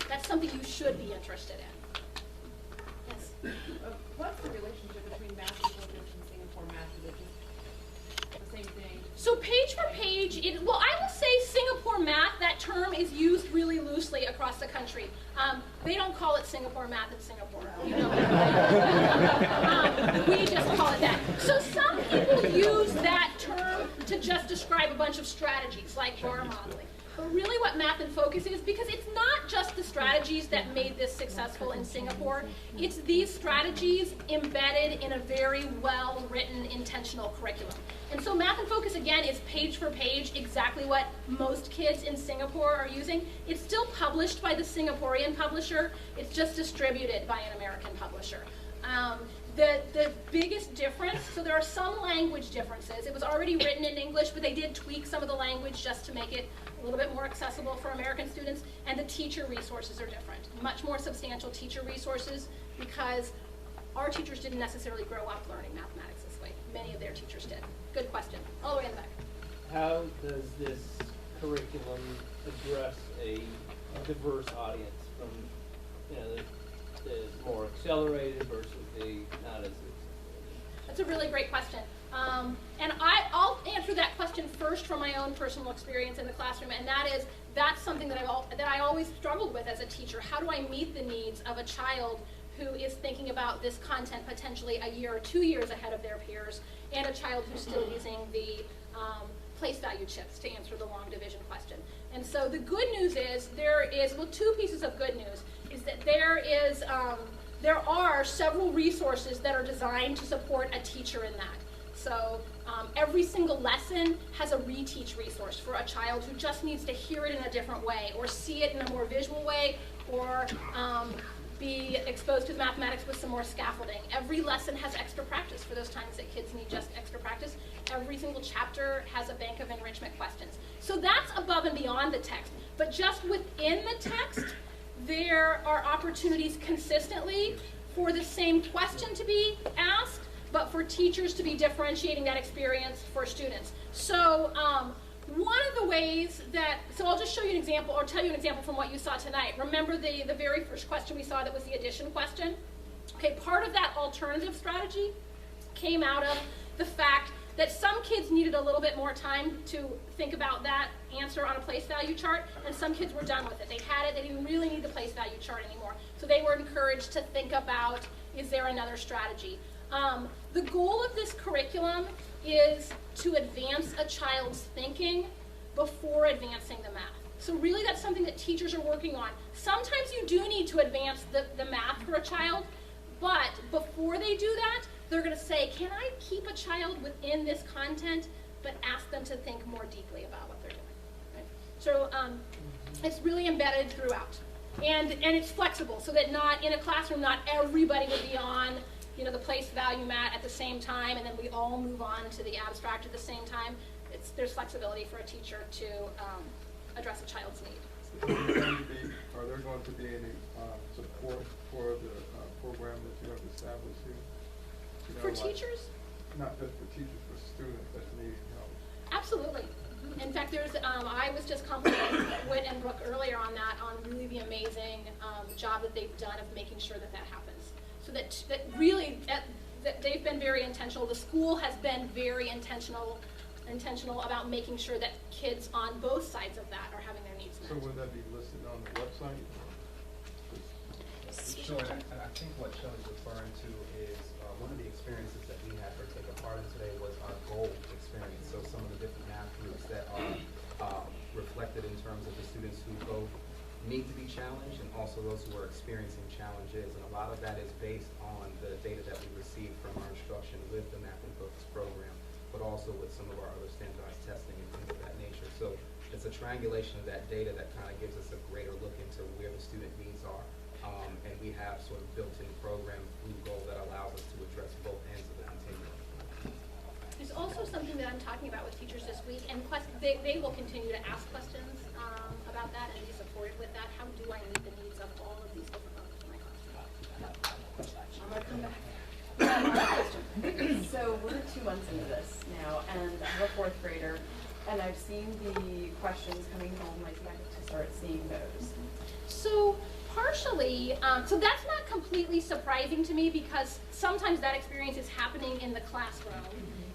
that's something you should be interested in. Yes? What's the relationship between math and focus So page for page, well, I will say Singapore math, that term is used really loosely across the country. They don't call it Singapore math in Singapore. You know, we just call it that. So some people use that term to just describe a bunch of strategies like bar modeling. But really what Math in Focus is, because it's not just the strategies that made this successful in Singapore, it's these strategies embedded in a very well-written intentional curriculum. And so Math in Focus, again, is page for page exactly what most kids in Singapore are using. It's still published by the Singaporean publisher. It's just distributed by an American publisher. The biggest difference, so there are some language differences. It was already written in English, but they did tweak some of the language just to make it a little bit more accessible for American students, and the teacher resources are different. Much more substantial teacher resources, because our teachers didn't necessarily grow up learning mathematics this way. Many of their teachers did. Good question. All the way in the back. How does this curriculum address a diverse audience from, you know, the more accelerated versus the not as accelerated? That's a really great question. And I'll answer that question first from my own personal experience in the classroom, and that's something that I always struggled with as a teacher. How do I meet the needs of a child who is thinking about this content potentially a year or 2 years ahead of their peers, and a child who's still using the place value chips to answer the long division question? And so the good news is two pieces of good news is that there are several resources that are designed to support a teacher in that. So every single lesson has a reteach resource for a child who just needs to hear it in a different way, or see it in a more visual way, or be exposed to mathematics with some more scaffolding. Every lesson has extra practice for those times that kids need just extra practice. Every single chapter has a bank of enrichment questions. So that's above and beyond the text. But just within the text, there are opportunities consistently for the same question to be asked, but for teachers to be differentiating that experience for students. So one of the ways so I'll just show you an example, or tell you an example from what you saw tonight. Remember the very first question we saw that was the addition question? Okay, part of that alternative strategy came out of the fact that some kids needed a little bit more time to think about that answer on a place value chart, and some kids were done with it. They had it, they didn't really need the place value chart anymore. So they were encouraged to think about, is there another strategy? The goal of this curriculum is to advance a child's thinking before advancing the math. So really that's something that teachers are working on. Sometimes you do need to advance the math for a child, but before they do that, they're going to say, can I keep a child within this content, but ask them to think more deeply about what they're doing? Right? So it's really embedded throughout. And it's flexible, so that not in a classroom, not everybody would be on the place value mat at the same time, and then we all move on to the abstract at the same time. There's flexibility for a teacher to address a child's need. Are there going to be any support for the program that you have established here? For teachers? Not just for teachers, for students that need help. Absolutely. In fact, I was just complimenting Whit and Brooke earlier on really the amazing job that they've done of making sure that happens. So that really, that they've been very intentional. The school has been very intentional about making sure that kids on both sides of that are having their needs met. So will that be listed on the website? Sure, and I think what Shelly's referring to is one of the experiences that we had her take a part in today was our goal experience. So some of the different math groups that are reflected in terms of the students who both need to be challenged and also those who are experiencing challenges. And a lot of that is based on the data that we received from our instruction with the Math in Focus program, but also with some of our other standardized testing and things of that nature. So it's a triangulation of that data that kind of gives us a greater look into where the student needs are. And we have sort of built-in program through goal that allows us to address both ends of the continuum. There's also something that I'm talking about with teachers this week, and they will continue to ask questions about that and be supported with that. How do I meet the needs of all of these different levels in my classroom? I'm going to come back. So we're 2 months into this now, and I have a 4th grader, and I've seen the questions coming home. I think I have to start seeing those. So partially, so that's not completely surprising to me, because sometimes that experience is happening in the classroom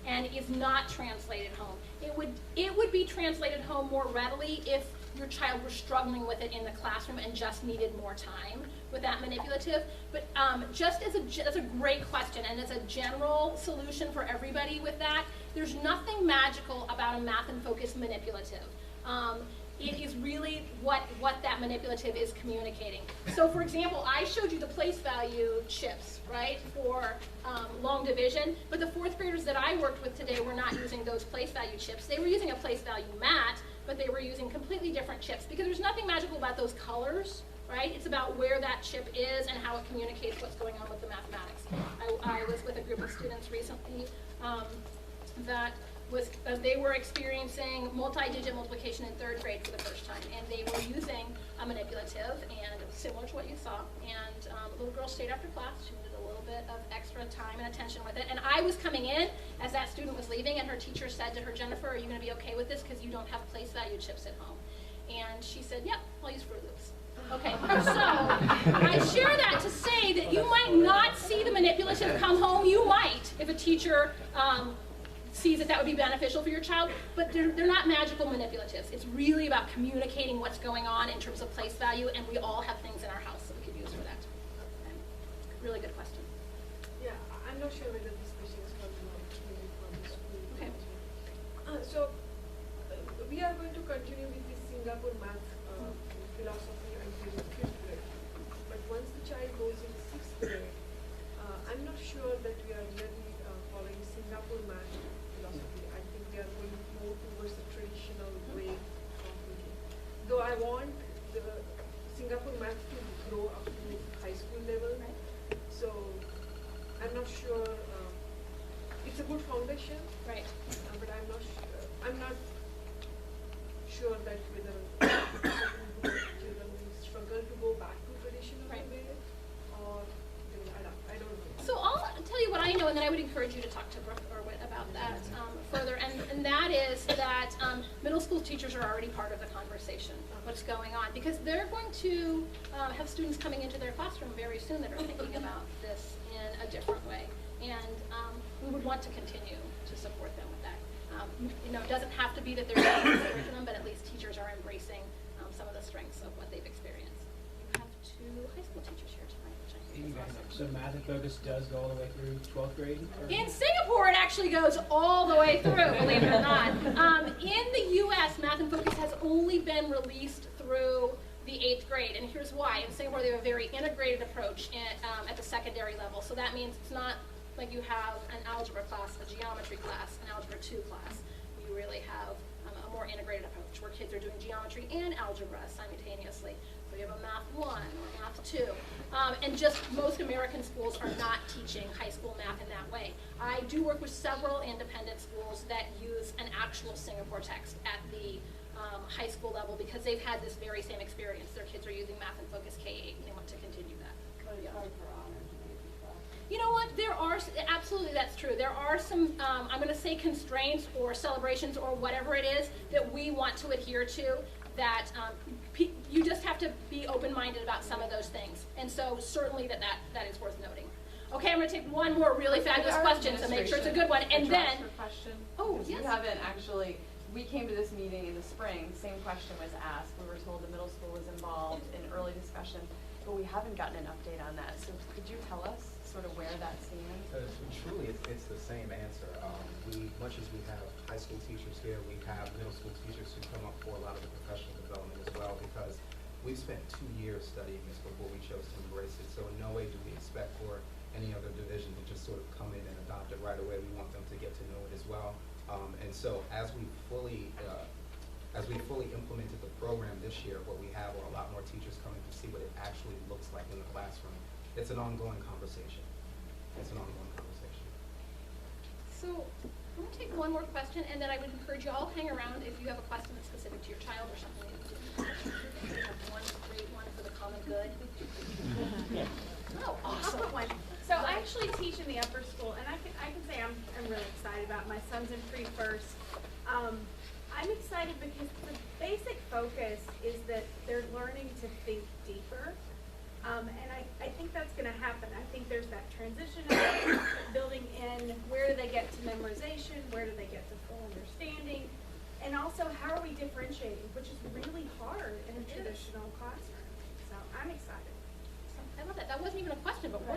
and is not translated home. It it would be translated home more readily if your child were struggling with it in the classroom and just needed more time with that manipulative. But that's a great question, and as a general solution for everybody with that, there's nothing magical about a math and focus manipulative. It is really what that manipulative is communicating. So for example, I showed you the place value chips, right, for long division, but the fourth graders that I worked with today were not using those place value chips. They were using a place value mat, but they were using completely different chips, because there's nothing magical about those colors, right? It's about where that chip is and how it communicates what's going on with the mathematics. I was with a group of students recently they were experiencing multi-digit multiplication in third grade for the first time, and they were using a manipulative, and similar to what you saw, and a little girl stayed after class. She needed a little bit of extra time and attention with it, and I was coming in as that student was leaving, and her teacher said to her, "Jennifer, are you going to be okay with this, because you don't have place value chips at home?" And she said, "Yep, I'll use Fruit Loops." Okay, so I share that to say that you might not see the manipulative come home. You might, if a teacher sees that would be beneficial for your child, but they're not magical manipulatives. It's really about communicating what's going on in terms of place value, and we all have things in our house that we could use for that. Okay. Really good question. Yeah, I'm not sure whether this question is from the school. Okay. We are going to continue with this Singapore math philosophy until 5th grade. But once the child goes in 6th grade, I'm not sure that we are really following Singapore math philosophy. I think we are going more towards the traditional way of thinking. Though I want the Singapore math to grow up to high school level, so I'm not sure. It's a good foundation, right? But I'm not sure that whether children will struggle to go back to traditional way, or I don't know. So I'll tell you what I know, and then I would encourage you to talk to Brooke or Whit about that further. And that is that middle school teachers are already part of the conversation of what's going on, because they're going to have students coming into their classroom very soon that are thinking about this in a different way. And we would want to continue to support them with that. It doesn't have to be that they're using the curriculum, but at least teachers are embracing some of the strengths of what they've experienced. You have two high school teachers here tonight, which I think is awesome. So math and focus does go all the way through 12th grade? In Singapore, it actually goes all the way through, believe it or not. In the U.S., math and focus has only been released through the 8th grade, and here's why. In Singapore, they have a very integrated approach at the secondary level. So that means it's not like you have an algebra class, a geometry class, an algebra 2 class. You really have a more integrated approach where kids are doing geometry and algebra simultaneously. So you have a math 1 or math 2. And just most American schools are not teaching high school math in that way. I do work with several independent schools that use an actual Singapore text at the high school level, because they've had this very same experience. Their kids are using math and focus K-8, and they want to continue that. You know what, there are, absolutely that's true. There are some, I'm going to say constraints or celebrations or whatever it is that we want to adhere to, that you just have to be open-minded about some of those things. And so certainly that is worth noting. Okay, I'm going to take one more really fabulous question, so make sure it's a good one. And then, oh, yes. You haven't actually, we came to this meeting in the spring, same question was asked. We were told the middle school was involved in early discussion, but we haven't gotten an update on that. So could you tell us sort of where that stands? Truly, it's the same answer. Much as we have high school teachers here, we have middle school teachers who come up for a lot of the professional development as well, because we've spent 2 years studying this before we chose to embrace it. So in no way do we expect for any other division to just sort of come in and adopt it right away. We want them to get to know it as well. And so as we fully implemented the program this year, what we have are a lot more teachers coming to see what it actually looks like in the classroom. It's an ongoing conversation. It's an ongoing conversation. So I'm going to take one more question, and then I would encourage you all to hang around if you have a question that's specific to your child or something. You have one great one for the common good. Oh, awesome. I'll put one. So I actually teach in the upper school, and I can say I'm really excited about it. My son's in pre-first. I'm excited because the basic focus is that they're learning to think deeper. And I think that's going to happen. I think there's that transition of building in where do they get to memorization, where do they get to full understanding, also, how are we differentiating, which is really hard in a traditional classroom. So I'm excited. I love that. That wasn't even a question, but we're